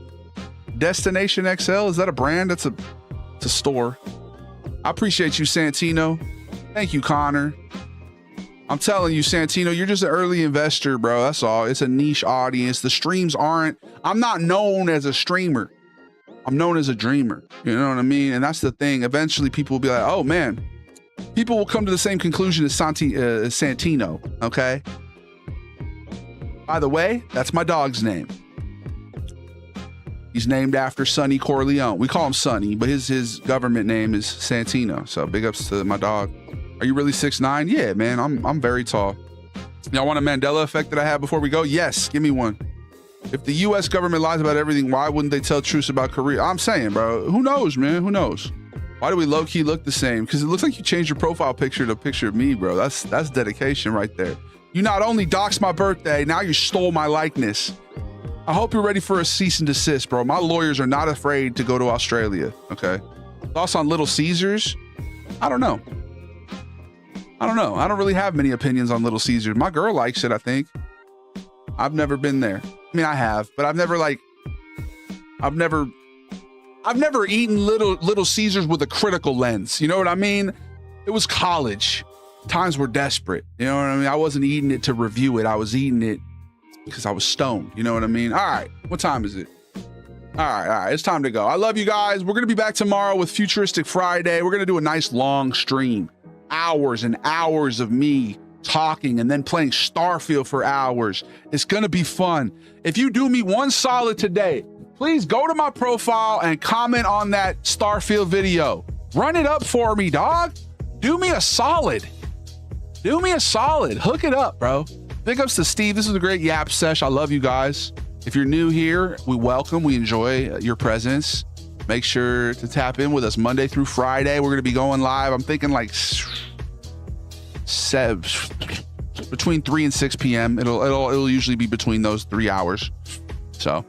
S1: Destination XL. Is that a brand? It's a store. I appreciate you, Santino. Thank you, Connor. I'm telling you, Santino, you're just an early investor, bro. That's all. It's a niche audience. The streams aren't, I'm not known as a streamer. I'm known as a dreamer. You know what I mean? And that's the thing. Eventually people will be like, oh man, people will come to the same conclusion as Santino. Okay. By the way, that's my dog's name. He's named after Sonny Corleone. We call him Sonny, but his government name is Santino. So big ups to my dog. Are you really 6'9"? Yeah, man, I'm very tall. Y'all want a Mandela effect that I had before we go? Yes, give me one. If the U.S. government lies about everything, why wouldn't they tell truths about Korea? I'm saying, bro, who knows, man? Who knows? Why do we low-key look the same? Because it looks like you changed your profile picture to a picture of me, bro. That's dedication right there. You not only doxed my birthday, now you stole my likeness. I hope you're ready for a cease and desist, bro. My lawyers are not afraid to go to Australia, okay? Thoughts on Little Caesars? I don't know. I don't really have many opinions on Little Caesars. My girl likes it, I think. I've never been there. I mean, I have, but I've never eaten Little Caesars with a critical lens. You know what I mean? It was college. Times were desperate. You know what I mean? I wasn't eating it to review it. I was eating it because I was stoned. You know what I mean? All right. What time is it? All right. It's time to go. I love you guys. We're going to be back tomorrow with Futuristic Friday. We're going to do a nice long stream. Hours and hours of me talking and then playing Starfield for hours. It's going to be fun. If you do me one solid today, please go to my profile and comment on that Starfield video. Run it up for me, dog. Do me a solid. Hook it up, bro. Big ups to Steve. This is a great Yap Sesh. I love you guys. If you're new here, we welcome. We enjoy your presence. Make sure to tap in with us Monday through Friday. We're going to be going live. I'm thinking like between 3 and 6 p.m. It'll usually be between those 3 hours. So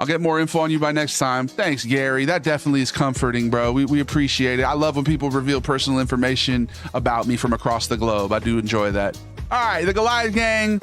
S1: I'll get more info on you by next time. Thanks, Gary. That definitely is comforting, bro. We appreciate it. I love when people reveal personal information about me from across the globe. I do enjoy that. All right, the Goliath Gang,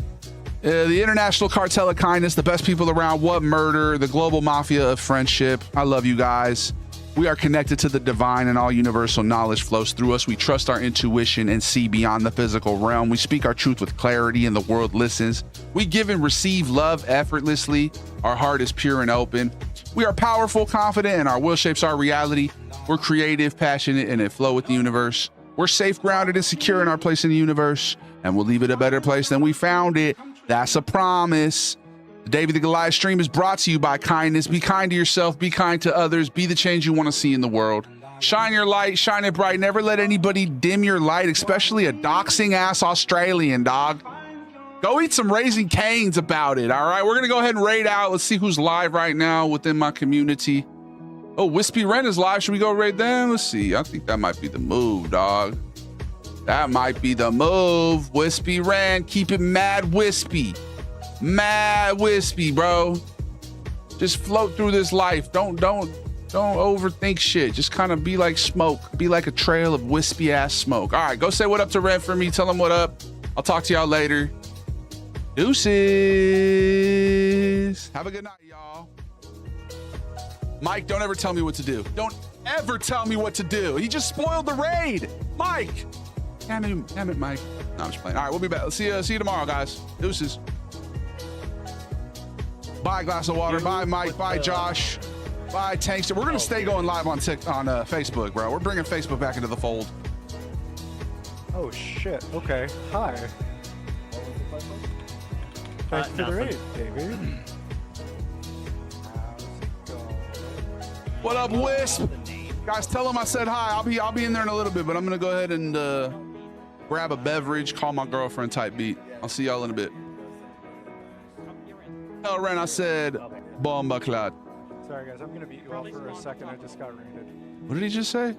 S1: the International Cartel of Kindness, the best people around, What Murder, the global mafia of friendship. I love you guys. We are connected to the divine and all universal knowledge flows through us. We trust our intuition and see beyond the physical realm. We speak our truth with clarity and the world listens. We give and receive love effortlessly. Our heart is pure and open. We are powerful, confident, and our will shapes our reality. We're creative, passionate, and in flow with the universe. We're safe, grounded, and secure in our place in the universe, and we'll leave it a better place than we found it. That's a promise. The Davie the Goliath stream is brought to you by kindness. Be kind to yourself, be kind to others, be the change you want to see in the world. Shine your light, shine it bright. Never let anybody dim your light, especially a doxing ass Australian, dog. Go eat some Raising Cane's about it, all right? We're going to go ahead and raid out. Let's see who's live right now within my community. Oh, Wispy Ren is live. Should we go raid them? Let's see. I think that might be the move, dog. That might be the move. Wispy Ren, keep it mad wispy. Mad wispy, bro. Just float through this life. Don't overthink shit. Just kind of be like smoke. Be like a trail of wispy ass smoke. All right, go say what up to Ren for me. Tell him what up. I'll talk to y'all later. Deuces. Have a good night, y'all. Mike, don't ever tell me what to do. Don't ever tell me what to do. He just spoiled the raid. Mike. Damn it, Mike. No, I'm just playing. All right, we'll be back. See you tomorrow, guys. Deuces. Bye, glass of water. Bye, Mike. Bye, Josh. Bye, Tankster. We're going to stay going live on Facebook, bro. We're bringing Facebook back into the fold.
S6: Oh, shit. Okay. Hi. Thanks for the raid, Davey.
S1: What up, Wisp? Guys, tell them I said hi. I'll be in there in a little bit, but I'm going to go ahead and grab a beverage, call my girlfriend type beat. I'll see y'all in a bit. Tell Ren I said bomba clot.
S6: Sorry, guys. I'm going to beat you all for a second. I just got raided.
S1: What did he just say?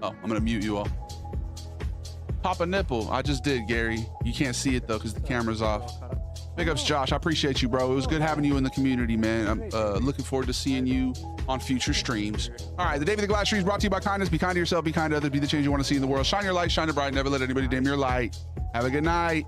S1: Oh, I'm going to mute you all. Pop a nipple. I just did, Gary. You can't see it, though, because the camera's off. Big ups, Josh. I appreciate you, bro. It was good having you in the community, man. I'm looking forward to seeing you on future streams. All right, the Davie the Goliath stream is brought to you by kindness. Be kind to yourself. Be kind to others. Be the change you want to see in the world. Shine your light. Shine it bright. Never let anybody dim your light. Have a good night.